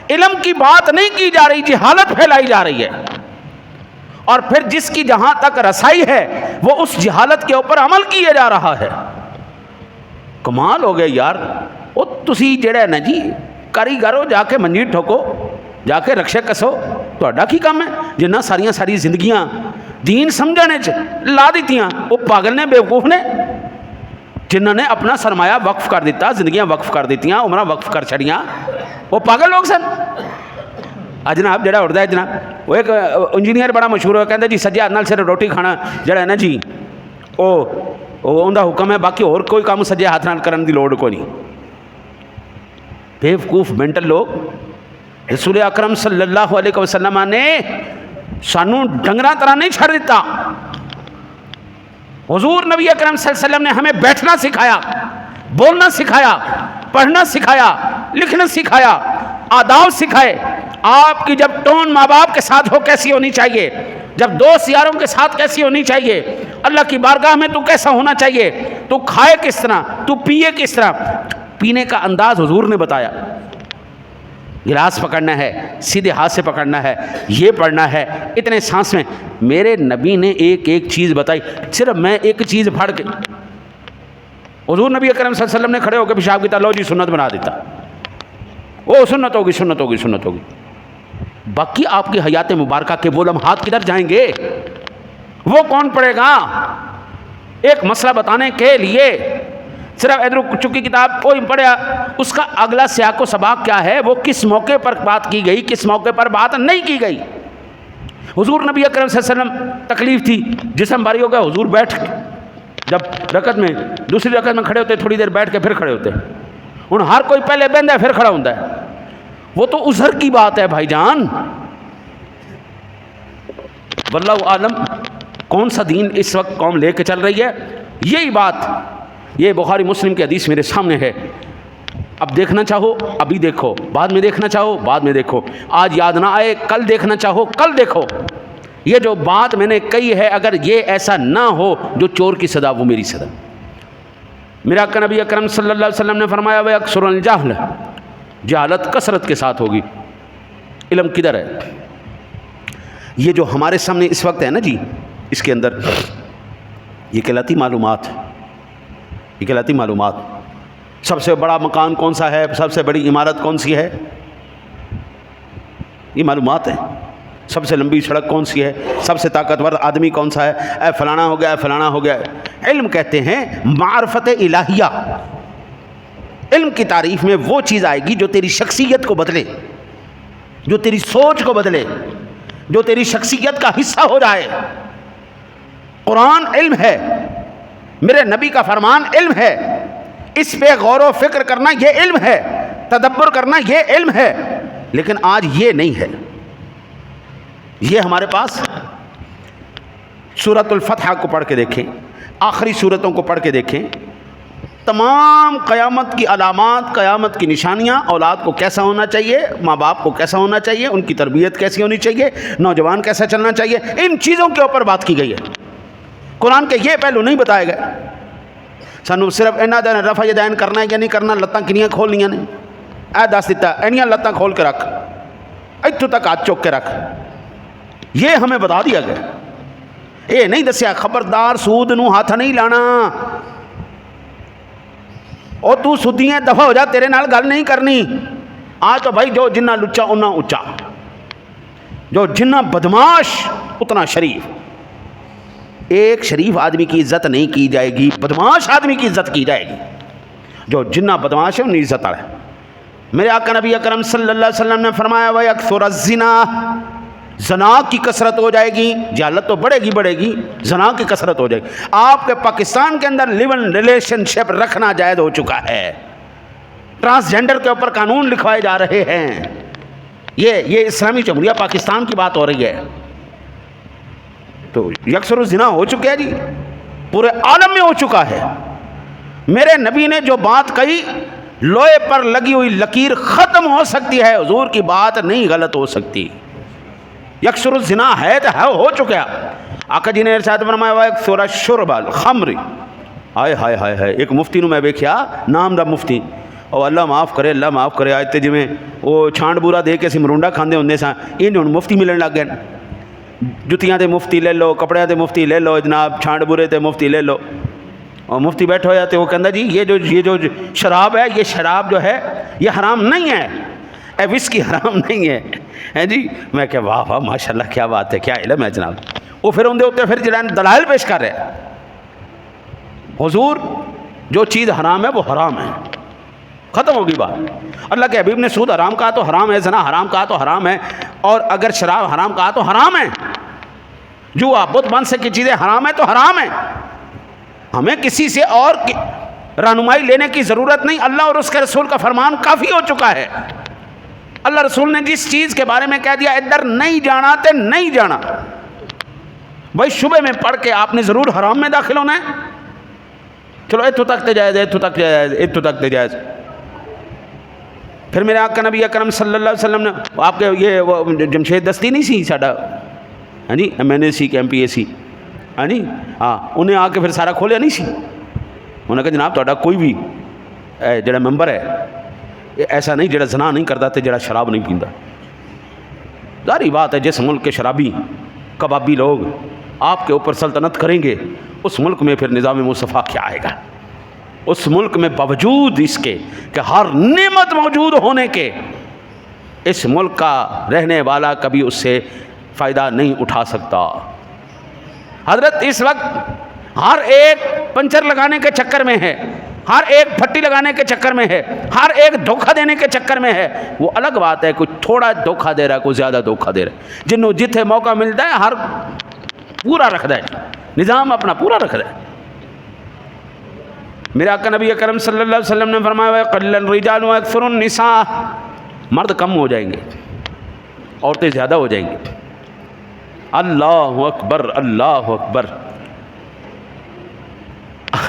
علم کی بات نہیں کی جا رہی، جہالت پھیلائی جا رہی ہے، اور پھر جس کی جہاں تک رسائی ہے وہ اس جہالت کے اوپر عمل کیا جا رہا ہے. کمال ہو گیا یار. وہ تسی جڑا ہے نا جی کاریگر ہو، جا کے منجی ٹھوکو، جا کے رکشے کسو، تہاڈا کی کام ہے. جنہ ساری زندگیاں دین سمجھنے لا دیتیاں وہ پاگل نے، بیوقوف نے، جنہوں نے اپنا سرمایہ وقف کر دیتا، زندگیاں وقف کر دیتیاں، عمرہ وقف کر چھڑیاں، وہ پاگل لوگ سن. جناب جڑا اڑتا ہے جناب وہ ایک انجینئر بڑا مشہور ہوا کہتا جی سجے ہاتھ نال صرف روٹی کھانا جڑا ہے نا جی وہ اوندا حکم ہے، باقی اور کوئی کام سجے ہاتھ نال کرن دی لوڑ کوئی نہیں. بیوقوف مینٹل لوگ. رسول اکرم صلی اللہ علیہ وسلم نے سانو ڈنگراں طرح نہیں چھڑ دیتا. حضور نبی اکرم صلی اللہ علیہ وسلم نے ہمیں بیٹھنا سکھایا، بولنا سکھایا، پڑھنا سکھایا، لکھنا سکھایا، آداب سکھائے. آپ کی جب ٹون ماں باپ کے ساتھ ہو کیسی ہونی چاہیے، جب دوست یاروں کے ساتھ کیسی ہونی چاہیے، اللہ کی بارگاہ میں تو کیسا ہونا چاہیے، تو کھائے کس طرح، تو پیے کس طرح. پینے کا انداز حضور نے بتایا. گلاس پکڑنا ہے، سیدھے ہاتھ سے پکڑنا ہے، یہ پڑھنا ہے، اتنے سانس میں. میرے نبی نے ایک ایک چیز بتائی. صرف میں ایک چیز پڑھ کے حضور نبی اکرم صلی اللہ علیہ وسلم نے کھڑے ہو کے پیشاب کیا، لو جی سنت بنا دیتا. وہ سنت ہوگی، سنت ہوگی، سنت ہوگی. باقی آپ کی حیات مبارکہ کے وہ لمحات کدھر جائیں گے؟ وہ کون پڑھے گا؟ ایک مسئلہ بتانے کے لیے صرف ادھر چکی کتاب کوئی پڑھا، اس کا اگلا سیاق و سباق کیا ہے، وہ کس موقع پر بات کی گئی، کس موقع پر بات نہیں کی گئی. حضور نبی اکرم صلی اللہ علیہ وسلم تکلیف تھی، جسم بھاری ہو گیا، حضور بیٹھ جب رکعت میں دوسری رکعت میں کھڑے ہوتے تھوڑی دیر بیٹھ کے پھر کھڑے ہوتے. ہوں ہر کوئی پہلے بہندا ہے پھر کھڑا ہوتا ہے. وہ تو عذر کی بات ہے بھائی جان. واللہ عالم کون سا دین اس وقت قوم لے کے چل رہی ہے. یہی بات یہ بخاری مسلم کی حدیث میرے سامنے ہے. اب دیکھنا چاہو ابھی دیکھو، بعد میں دیکھنا چاہو بعد میں دیکھو، آج یاد نہ آئے کل دیکھنا چاہو کل دیکھو. یہ جو بات میں نے کہی ہے اگر یہ ایسا نہ ہو جو چور کی سزا وہ میری سزا. میرا آقا نبی اکرم صلی اللہ علیہ وسلم نے فرمایا وَيَكْثُرُ الْجَهْلَ، جہالت کثرت کے ساتھ ہوگی. علم کدھر ہے؟ یہ جو ہمارے سامنے اس وقت ہے نا جی، اس کے اندر یہ کہلاتی معلومات، یہ کہلاتی معلومات. سب سے بڑا مکان کون سا ہے، سب سے بڑی عمارت کون سی ہے، یہ معلومات ہیں. سب سے لمبی سڑک کون سی ہے, سب سے طاقتور آدمی کون سا ہے, اے فلانا ہو گیا, اے فلانا ہو گیا. علم کہتے ہیں معرفت الہیہ. علم کی تعریف میں وہ چیز آئے گی جو تیری شخصیت کو بدلے, جو تیری سوچ کو بدلے, جو تیری شخصیت کا حصہ ہو جائے. قرآن علم ہے, میرے نبی کا فرمان علم ہے, اس پہ غور و فکر کرنا یہ علم ہے, تدبر کرنا یہ علم ہے. لیکن آج یہ نہیں ہے. یہ ہمارے پاس سورۃ الفتح کو پڑھ کے دیکھیں, آخری سورتوں کو پڑھ کے دیکھیں, تمام قیامت کی علامات, قیامت کی نشانیاں, اولاد کو کیسا ہونا چاہیے, ماں باپ کو کیسا ہونا چاہیے, ان کی تربیت کیسی ہونی چاہیے, نوجوان کیسا چلنا چاہیے, ان چیزوں کے اوپر بات کی گئی ہے. قرآن کے یہ پہلو نہیں بتائے گئے. سانو صرف اینا دین رفع یدین کرنا ہے یا نہیں کرنا, لتاں کنیاں کھولنیاں نے, اے دس دیتا اینیاں لتاں کھول کے رکھ, اتوں تک ہاتھ چوک کے رکھ, یہ ہمیں بتا دیا گیا. یہ نہیں دسیا خبردار سود نو ہاتھ نہیں لانا, اور تو سودی ہے دفع ہو جا, تیرے نال گل نہیں کرنی. آج تو بھائی جو جنہ لچا اتنا اچا, جو جنہ بدماش اتنا شریف. ایک شریف آدمی کی عزت نہیں کی جائے گی, بدماش آدمی کی عزت کی جائے گی. جو جنہ بدماش ہے انہیں عزت آ رہا ہے. میرے آقا نبی اکرم صلی اللہ علیہ وسلم نے فرمایا وَيَكْثُرَ الزِّنَا, زنا کی کثرت ہو جائے گی, جہالت تو بڑھے گی, زنا کی کثرت ہو جائے گی. آپ کے پاکستان کے اندر لیون ریلیشن شپ رکھنا جائز ہو چکا ہے. ٹرانسجینڈر کے اوپر قانون لکھوائے جا رہے ہیں. یہ اسلامی جمہوریہ پاکستان کی بات ہو رہی ہے. تو یکسر الزنا ہو چکا ہے جی, پورے عالم میں ہو چکا ہے. میرے نبی نے جو بات کہی, لوہے پر لگی ہوئی لکیر ختم ہو سکتی ہے, حضور کی بات نہیں غلط ہو سکتی. یکسر الزنا ہے تو ہے, ہو چکا. آقا جی نے ارشاد فرمایا وَيَكْثُرَ الشُّرْبَ الْخَمْرِ. ہائے ہائے ہائے ہائے, ایک مفتی نو میں ویکھیا, نام دا مفتی, او اللہ معاف کرے, اللہ معاف کرے. آج تے جویں وہ چھانڈ بورا دے کے اسی مرونڈا کھاندے ہوندے ساں, انہیں ہن مفتی ملن لگ گئے. جتیاں تے مفتی لے لو, کپڑیاں تے مفتی لے لو, جناب چھانڈ بورے تے مفتی لے لو. اور مفتی بیٹھا ہوا تو وہ کہندا جی یہ جو شراب ہے, یہ شراب جو ہے یہ حرام نہیں ہے, اے وسکی حرام نہیں ہے جی. میں کہ واہ واہ ماشاء اللہ, کیا بات ہے, کیا علم ہے جناب. وہ پھر اندے اوتے پھر جڑا دلائل پیش کر رہے, حضور جو چیز حرام ہے وہ حرام ہے, ختم ہوگی بات. اللہ کے حبیب نے سود حرام کہا تو حرام ہے, زنا حرام کہا تو حرام ہے, اور اگر شراب حرام کہا تو حرام ہے. جو بت بن سے کی چیزیں حرام ہے تو حرام ہے. ہمیں کسی سے اور رہنمائی لینے کی ضرورت نہیں, اللہ اور اس کے رسول کا فرمان کافی ہو چکا ہے. اللہ رسول نے جس چیز کے بارے میں کہہ دیا ادھر نہیں جانا تے نہیں جانا, بھائی شبہ میں پڑھ کے آپ نے ضرور حرام میں داخل ہونا ہے. چلو اتو تک تے جائز, اتو تک جائز, اتو تک تے جائز. پھر میرے آقا نبی اکرم صلی اللہ علیہ وسلم نے, آپ کے یہ جمشید دستی نہیں سی ساڈا, ہاں جی, MNAC کے MPAC, ہاں جی, ہاں, انہیں آ کے پھر سارا کھولیا نہیں سی. انہوں نے کہا جناب تہاڈا کوئی بھی جڑا ممبر ہے ایسا نہیں جڑا زنا نہیں کرتا تے جڑا شراب نہیں پیندا. ظاہری بات ہے جس ملک کے شرابی کبابی لوگ آپ کے اوپر سلطنت کریں گے, اس ملک میں پھر نظام مصطفیٰ کیا آئے گا. اس ملک میں باوجود اس کے کہ ہر نعمت موجود ہونے کے, اس ملک کا رہنے والا کبھی اس سے فائدہ نہیں اٹھا سکتا. حضرت اس وقت ہر ایک پنچر لگانے کے چکر میں ہے, ہر ایک پھٹی لگانے کے چکر میں ہے, ہر ایک دھوکہ دینے کے چکر میں ہے. وہ الگ بات ہے, کوئی تھوڑا دھوکہ دے رہا ہے, کوئی زیادہ دھوکہ دے رہا ہے. جنہوں جتھے موقع ملتا ہے ہر پورا رکھتا ہے, نظام اپنا پورا رکھتا ہے. میرے آقا نبی اکرم صلی اللہ علیہ وسلم نے فرمایا قل الرجال واکثر النساء, مرد کم ہو جائیں گے, عورتیں زیادہ ہو جائیں گی. اللہ اکبر, اللہ اکبر.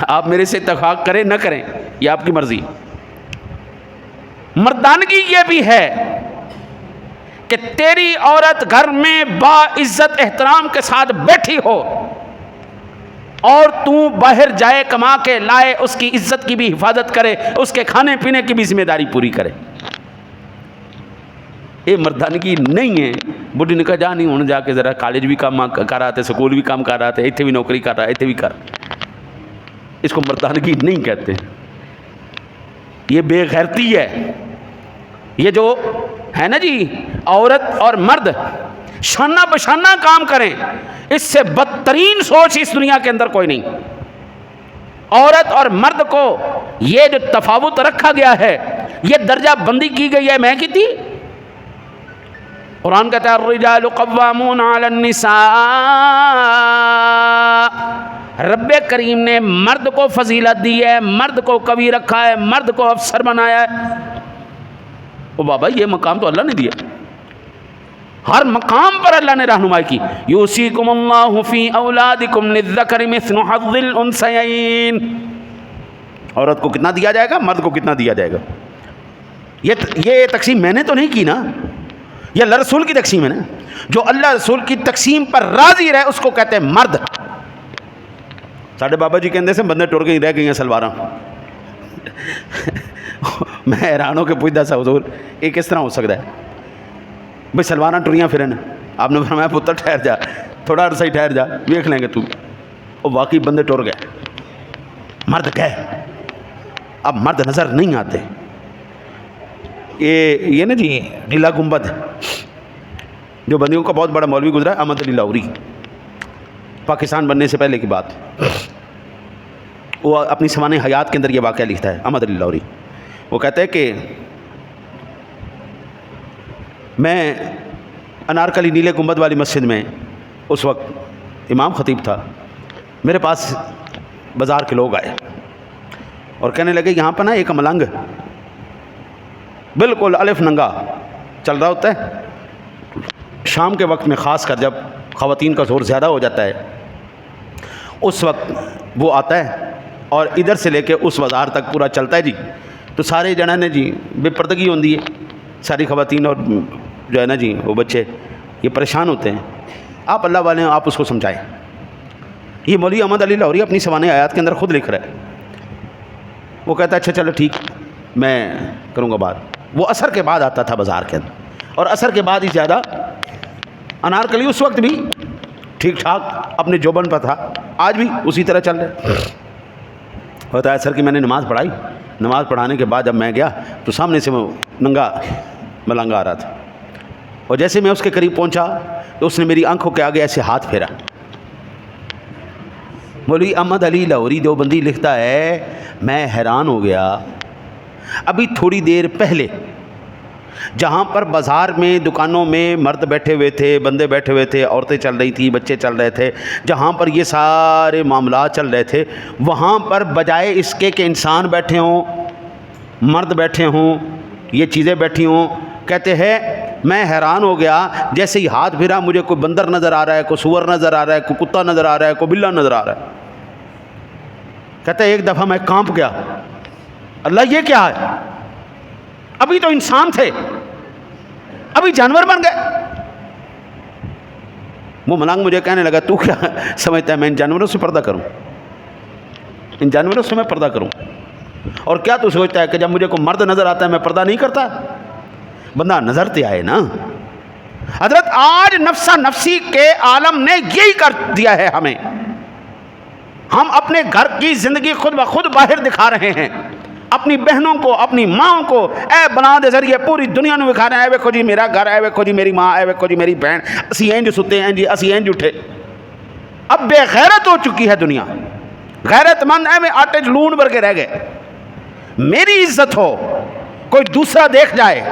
آپ میرے سے اتفاق کریں نہ کریں یہ آپ کی مرضی. مردانگی یہ بھی ہے کہ تیری عورت گھر میں با عزت احترام کے ساتھ بیٹھی ہو اور تو باہر جائے کما کے لائے, اس کی عزت کی بھی حفاظت کرے, اس کے کھانے پینے کی بھی ذمہ داری پوری کرے. یہ مردانگی نہیں ہے. بڈھی نے کہا جا نہیں ہوں جا کے ذرا کالج بھی کام کر رہا تھے, سکول بھی کام کر رہا تھے, اتنے بھی نوکری کر رہا ہے, اتنے بھی کر. اس کو مردانگی نہیں کہتے, یہ بے غیرتی ہے. یہ جو ہے نا جی عورت اور مرد شانہ بشانہ کام کریں، اس سے بدترین سوچ اس دنیا کے اندر کوئی نہیں۔ عورت اور مرد کو یہ جو تفاوت رکھا گیا ہے، یہ درجہ بندی کی گئی ہے، میں کی تھی قرآن کہتا ہے الرجال قوامون علی النساء، رب کریم نے مرد کو فضیلت دی ہے، مرد کو قوی رکھا ہے، مرد کو افسر بنایا ہے۔ او بابا یہ مقام تو اللہ نے دیا، ہر مقام پر اللہ نے رہنمائی کی۔ یوصیکم اللہ فی اولادکم للذکر مثل حظ الانثیین، عورت کو کتنا دیا جائے گا، مرد کو کتنا دیا جائے گا۔ یہ تقسیم میں نے تو نہیں کی نا، یہ اللہ رسول کی تقسیم ہے نا۔ جو اللہ رسول کی تقسیم پر راضی رہے اس کو کہتے ہیں مرد۔ ساڈے بابا جی کہندے سے بندے ٹر گئی رہ گئی ہیں سلواراں۔ میں حیران ہو کے پوچھتا سا حضور یہ کس طرح ہو سکتا ہے بھئی سلواراں ٹریاں پھرن؟ آپ نے فرمایا پتر ٹھہر جا، تھوڑا عرصہ ہی ٹھہر جا، دیکھ لیں گے تو۔ اور واقعی بندے ٹر گئے، مرد گئے، اب مرد نظر نہیں آتے۔ یہ نا جی نیلا گنبد جو بندیوں کا بہت بڑا مولوی گزرا ہے احمد علی لاہوری، پاکستان بننے سے پہلے کی بات، وہ اپنی سوانح حیات کے اندر یہ واقعہ لکھتا ہے احمد علی لاہوری۔ وہ کہتا ہے کہ میں انارکلی نیلے گنبد والی مسجد میں اس وقت امام خطیب تھا، میرے پاس بازار کے لوگ آئے اور کہنے لگے یہاں پر نا ایک ملنگ بالکل الف ننگا چل رہا ہوتا ہے، شام کے وقت میں خاص کر جب خواتین کا زور زیادہ ہو جاتا ہے اس وقت وہ آتا ہے اور ادھر سے لے کے اس بازار تک پورا چلتا ہے جی۔ تو سارے جنا نے جی بے پردگی ہوتی ہے، ساری خواتین اور جو ہے نا جی وہ بچے یہ پریشان ہوتے ہیں۔ آپ اللہ والے ہیں، آپ اس کو سمجھائیں۔ یہ مولوی احمد علی لاہوری اپنی سوانح آیات کے اندر خود لکھ رہا ہے۔ وہ کہتا ہے اچھا چلو ٹھیک میں کروں گا بات۔ وہ عصر کے بعد آتا تھا بازار کے اندر، اور عصر کے بعد ہی زیادہ انارکلی اس وقت بھی ٹھیک ٹھاک اپنے جوبن پر تھا، آج بھی اسی طرح چل رہے۔ ہوتا ہے عصر کی میں نے نماز پڑھائی، نماز پڑھانے کے بعد جب میں گیا تو سامنے سے وہ ننگا ملنگا آ رہا تھا، اور جیسے میں اس کے قریب پہنچا تو اس نے میری آنکھوں کے آگے ایسے ہاتھ پھیرا۔ مولوی احمد علی لاہوری دیوبندی لکھتا ہے میں حیران ہو گیا، ابھی تھوڑی دیر پہلے جہاں پر بازار میں دکانوں میں مرد بیٹھے ہوئے تھے، بندے بیٹھے ہوئے تھے، عورتیں چل رہی تھیں، بچے چل رہے تھے، جہاں پر یہ سارے معاملات چل رہے تھے، وہاں پر بجائے اس کے کہ انسان بیٹھے ہوں، مرد بیٹھے ہوں، یہ چیزیں بیٹھی ہوں، کہتے ہیں میں حیران ہو گیا، جیسے ہی ہاتھ پھرا مجھے کوئی بندر نظر آ رہا ہے، کوئی سور نظر آ رہا ہے، کوئی کتا نظر آ رہا ہے، کوئی بلا نظر آ رہا ہے۔ کہتے ہیں ایک دفعہ میں کانپ گیا، اللہ یہ کیا ہے، ابھی تو انسان تھے ابھی جانور بن گئے۔ وہ ملنگ مجھے کہنے لگا تو کیا سمجھتا ہے میں ان جانوروں سے پردہ کروں، ان جانوروں سے میں پردہ کروں، اور کیا تو سوچتا ہے کہ جب مجھے کوئی مرد نظر آتا ہے میں پردہ نہیں کرتا؟ بندہ نظر تے آئے نا۔ حضرت آج نفسا نفسی کے عالم نے یہی کر دیا ہے ہمیں، ہم اپنے گھر کی زندگی خود بخود باہر دکھا رہے ہیں، اپنی بہنوں کو، اپنی ماں کو اے بنا دے ذریعے پوری دنیا نو دکھا رہے ہیں، اے ویکھو جی میرا گھر، اے ویکھو جی میری ماں، اے ویکھو جی میری بہن، اسی انج ستے ہیں جی، اسی انج اٹھے۔ اب بے غیرت ہو چکی ہے دنیا، غیرت مند ایویں آٹے چ لون بھر کے رہ گئے۔ میری عزت ہو کوئی دوسرا دیکھ جائے،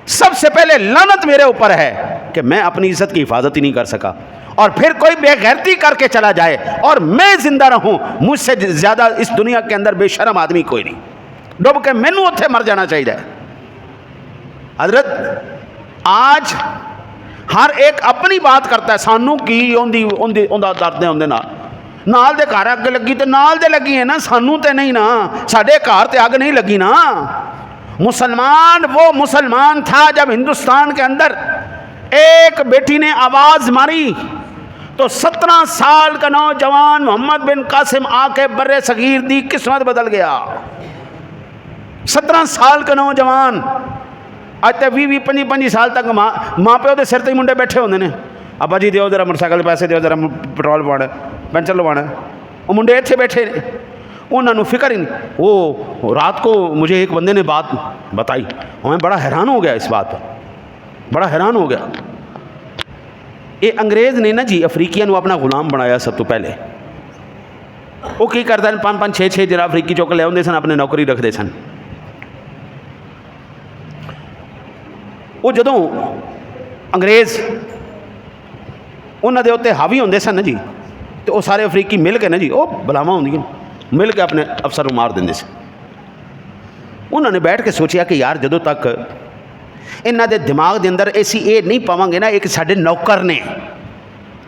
سب سے پہلے لعنت میرے اوپر ہے کہ میں اپنی عزت کی حفاظت ہی نہیں کر سکا، اور پھر کوئی بے غیرتی کر کے چلا جائے اور میں زندہ رہوں، مجھ سے زیادہ اس دنیا کے اندر بے شرم آدمی کوئی نہیں، ڈب کے مینوں اتھے مر جانا چاہیے۔ حضرت آج ہر ایک اپنی بات کرتا ہے، سانوں کی اوندا درد ہے، نال دے گھر اگ لگی تے نال دے لگی ہے نا، سانوں تے نہیں نا، ساڈے گھر تے اگ نہیں لگی نا۔ مسلمان وہ مسلمان تھا جب ہندوستان کے اندر ایک بیٹی نے آواز ماری تو 17 سال کا نوجوان محمد بن قاسم آ کے بر صغیر دی قسمت بدل گیا۔ 17 سال کا نوجوان اج تے 20-25 سال تک ماں پیو دے سر تے منڈے بیٹھے ہوندے نے، ابا جی دیو ذرا موٹر سائیکل پیسے دیو، ذرا پٹرول پوانا، پینچر لوانا، وہ منڈے اتنے بیٹھے نے۔ انہوں نے فکر ہی نہیں. وہ رات کو مجھے ایک بندے نے بات بتائی, اور میں بڑا حیران ہو گیا اس بات پر, بڑا حیران ہو گیا. یہ انگریز نے نا جی افریقیاں نو اپنا غلام بنایا سب تو پہلے. وہ کی کرتے ہیں 5-5 6 جرا افریقی چوک لے آتے سن, اپنے نوکری رکھتے سن. وہ جدوں انگریز انہوں دے اتنے حاوی ہوندے سن نا جی, تو وہ سارے افریقی مل کے نا جی, وہ بلاواں ہوندیاں مل کے اپنے افسر نوں مار دیندے سن. انہوں نے بیٹھ کے سوچیا کہ یار جدوں تک انہاں دے دماغ دے اندر ایسی اے نہیں پاواں گے نا ایک ساڈے نوکر نے,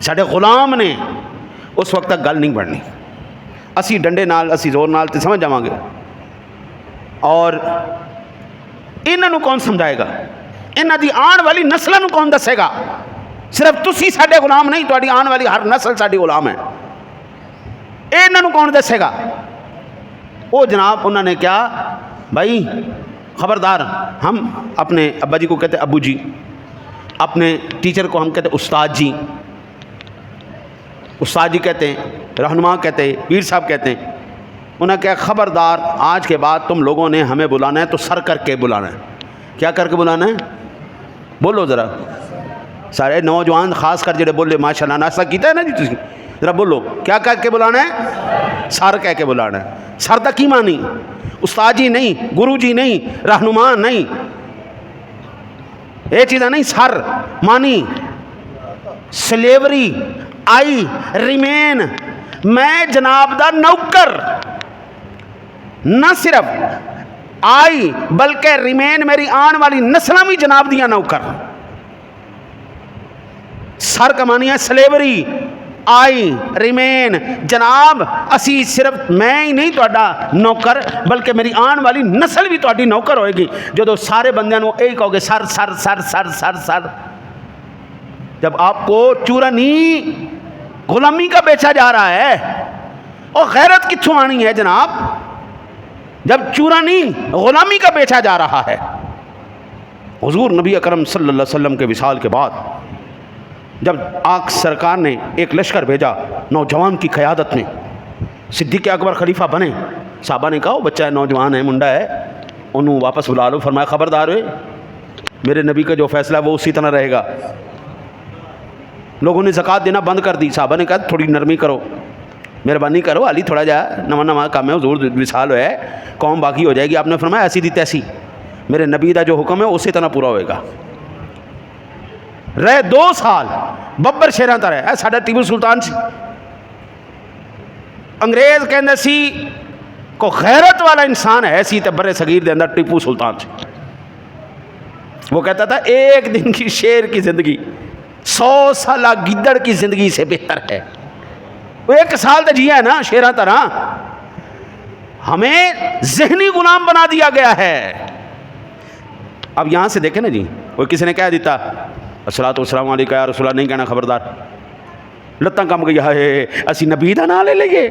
ساڈے غلام نے, اس وقت تک گل نہیں بننی. اسی ڈنڈے نال اسی زور نال تے سمجھ جاواں گے, اور انہاں نوں کون سمجھائے گا, انہاں دی آن والی نسلاں نوں کون دسے گا. صرف تسی ساڈے غلام نہیں, تہاڈی آن والی ہر نسل ساڈی غلام ہے. انہاں نوں کون دسے گا. وہ جناب انہوں نے کیا, بھائی خبردار, ہم اپنے ابا جی کو کہتے ابو جی, اپنے ٹیچر کو ہم کہتے استاد جی, استاد جی کہتے ہیں, رہنما کہتے ہیں, پیر صاحب کہتے ہیں. انہوں نے کہا خبردار آج کے بعد تم لوگوں نے ہمیں بلانا ہے تو سر کر کے بلانا ہے. کیا کر کے بلانا ہے, بولو ذرا سارے نوجوان خاص کر جڑے بولے ماشاء اللہ ناشتہ کیتا ہے نا جی تسی, ذرا بولو کیا کر کے بلانا ہے, سر کہہ کے بلانا ہے. سر دا کی مانی, استاد جی نہیں, گرو جی نہیں, رہنما نہیں, یہ چیزیں نہیں. سر مانی سلیوری, آئی ریمین, میں جناب دا نوکر, نہ صرف آئی بلکہ ریمین میری آن والی نسلاں بھی جناب دیا نوکر. سر کا معنی ہے سلیوری, آئی ریمین, جناب اسی صرف میں ہی نہیں تہاڈا نوکر بلکہ میری آن والی نسل بھی تہاڈی نوکر ہوئے گی. جدو سارے بندیاں نو یہی کہو گے سر سر سر سر سر سر, جب آپ کو چورانی غلامی کا بیچا جا رہا ہے, اور غیرت کتھوں آنی ہے جناب جب چورانی غلامی کا بیچا جا رہا ہے. حضور نبی اکرم صلی اللہ علیہ وسلم کے وصال کے بعد جب آق سرکار نے ایک لشکر بھیجا نوجوان کی قیادت میں, صدیق اکبر خلیفہ بنے. صحابہ نے کہا وہ بچہ ہے, نوجوان ہے, منڈا ہے, انہوں واپس بلا لو. فرمایا خبردار ہوئے, میرے نبی کا جو فیصلہ ہے وہ اسی طرح رہے گا. لوگوں نے زکوٰۃ دینا بند کر دی. صحابہ نے کہا تھوڑی نرمی کرو, مہربانی کرو, علی تھوڑا جا نواں نواں کام ہے, حضور وصال ہے, قوم باقی ہو جائے گی. آپ نے فرمایا ایسی دی تیسی, میرے نبی کا جو حکم ہے اسی طرح پورا ہوئے گا. رہے 2 سال ببر شیراں تا رہے. ساڈا ٹیپو سلطان سی, انگریز کہندے سی کو غیرت والا انسان ہے سی تے برے صغیر دے اندر ٹیپو سلطان سی. وہ کہتا تھا ایک دن کی شیر کی زندگی 100 سالہ گدڑ کی زندگی سے بہتر ہے. وہ 1 سال تو جیا ہے نا شیراں طرح. ہمیں ذہنی غلام بنا دیا گیا ہے. اب یہاں سے دیکھیں نا جی, وہ کسی نے کہہ دیتا الصلوۃ والسلام علیکہ یا رسول اللہ, نہیں کہنا خبردار, لتاں کم گئی ہے, اسی نبی دا نام لے لئیے,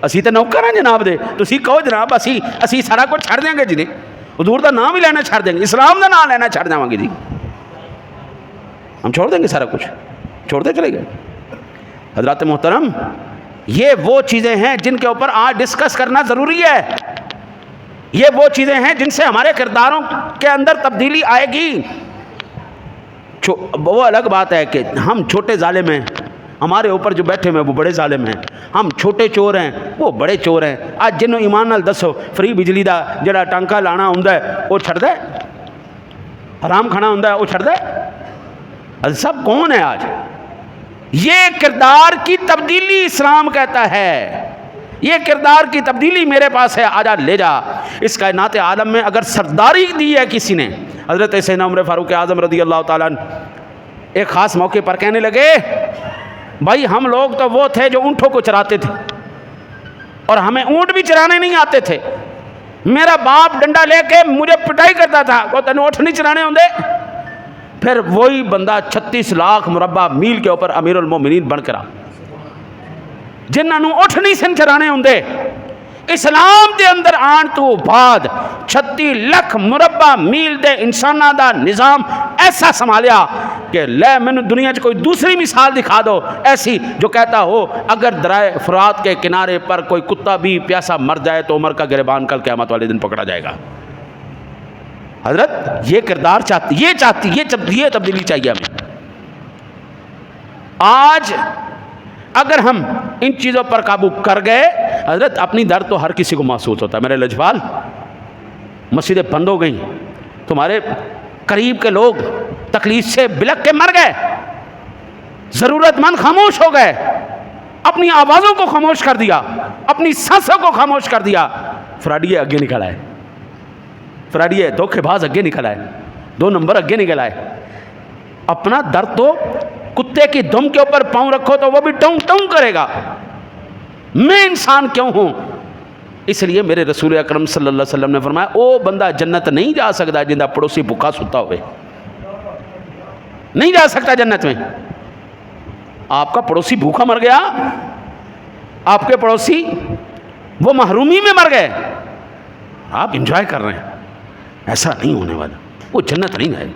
اسی تے نوکر ہیں جناب دے, تسی کہو جناب اسی سارا کچھ چھڑ دیں گے جی, حضور دا نام ہی لینا چھڑ دیں گے, اسلام دا نام لینا چھڑ جاواں گے جی, ہم چھوڑ دیں گے سارا کچھ, چھوڑتے چلے گئے. حضرات محترم, یہ وہ چیزیں ہیں جن کے اوپر آج ڈسکس کرنا ضروری ہے. یہ وہ چیزیں ہیں جن سے ہمارے کرداروں کے اندر تبدیلی آئے گی. وہ الگ بات ہے کہ ہم چھوٹے ظالم ہیں, ہمارے اوپر جو بیٹھے ہوئے وہ بڑے ظالم ہیں, ہم چھوٹے چور ہیں وہ بڑے چور ہیں. آج جنوں ایمان نال دسو فری بجلی دا جڑا ٹانکا لانا ہوندا ہے وہ چھڑ دے, حرام کھانا ہوندا ہے وہ چھڑ دے, سب کون ہے آج؟ یہ کردار کی تبدیلی اسلام کہتا ہے. یہ کردار کی تبدیلی میرے پاس ہے, آجا لے جا. اس کائنات عالم میں اگر سرداری دی ہے کسی نے, حضرت سیدنا عمر فاروق اعظم رضی اللہ تعالیٰ عنہ ایک خاص موقع پر کہنے لگے, بھائی ہم لوگ تو وہ تھے جو اونٹوں کو چراتے تھے, اور ہمیں اونٹ بھی چرانے نہیں آتے تھے. میرا باپ ڈنڈا لے کے مجھے پٹائی کرتا تھا, وہ تینوں اونٹ نہیں چرانے ہوندے. پھر وہی بندہ 36 لاکھ مربع میل کے اوپر امیر المومنین بن کر آ, جنہوں اٹھ نہیں سن چرانے ہوندے. اسلام دے اندر آن تو بعد 36 لکھ مربع میل دے انساناں دا نظام ایسا سنبھالیا کہ لے میں نے دنیا کوئی دوسری مثال دکھا دو ایسی جو کہتا ہو اگر درائے فرات کے کنارے پر کوئی کتا بھی پیاسا مر جائے تو عمر کا گریبان کل قیامت والے دن پکڑا جائے گا. حضرت یہ کردار چاہتی یہ تبدیلی چاہیے ہمیں. آج اگر ہم ان چیزوں پر قابو کر گئے حضرت اپنی درد تو ہر کسی کو محسوس ہوتا ہے. میرے لجپال مسجدیں بند ہو گئیں, تمہارے قریب کے لوگ تکلیف سے بلک کے مر گئے, ضرورت مند خاموش ہو گئے, اپنی آوازوں کو خاموش کر دیا, اپنی سانسوں کو خاموش کر دیا. فراڈیے اگے نکل آئے, فراڈیے دھوکے باز اگے نکل آئے, 2 نمبر اگے نکل آئے. اپنا درد تو کتے کی دم کے اوپر پاؤں رکھو تو وہ بھی ٹوں ٹوں کرے گا. میں انسان کیوں ہوں؟ اس لیے میرے رسول اکرم صلی اللہ علیہ وسلم نے فرمایا او بندہ جنت نہیں جا سکتا جنہ پڑوسی بھوکا ستا ہوئے. نہیں جا سکتا جنت میں. آپ کا پڑوسی بھوکا مر گیا, آپ کے پڑوسی وہ محرومی میں مر گئے, آپ انجوائے کر رہے ہیں, ایسا نہیں ہونے والا. وہ جنت نہیں جائے.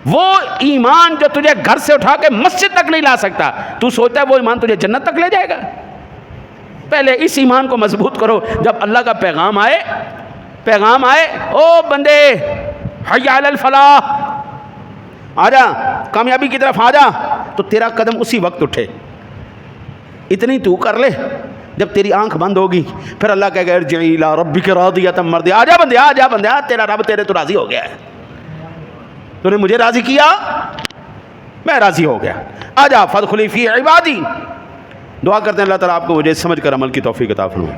وہ ایمان جو تجھے گھر سے اٹھا کے مسجد تک نہیں لا سکتا, تو سوچتا ہے وہ ایمان تجھے جنت تک لے جائے گا. پہلے اس ایمان کو مضبوط کرو. جب اللہ کا پیغام آئے او بندے حی علی الفلاح, آ جا کامیابی کی طرف آ جا, تو تیرا قدم اسی وقت اٹھے. اتنی تو کر لے, جب تیری آنکھ بند ہوگی پھر اللہ کہے گا ارجعی الی ربک راضیۃ مرضیہ. آ جا بندے, تیرا رب تیرے تو راضی ہو گیا ہے. تو نے مجھے راضی کیا, میں راضی ہو گیا. آ جا فادخلی فی عبادی. دعا کرتے ہیں اللہ تعالیٰ آپ کو مجھے سمجھ کر عمل کی توفیق عطا فرمائے.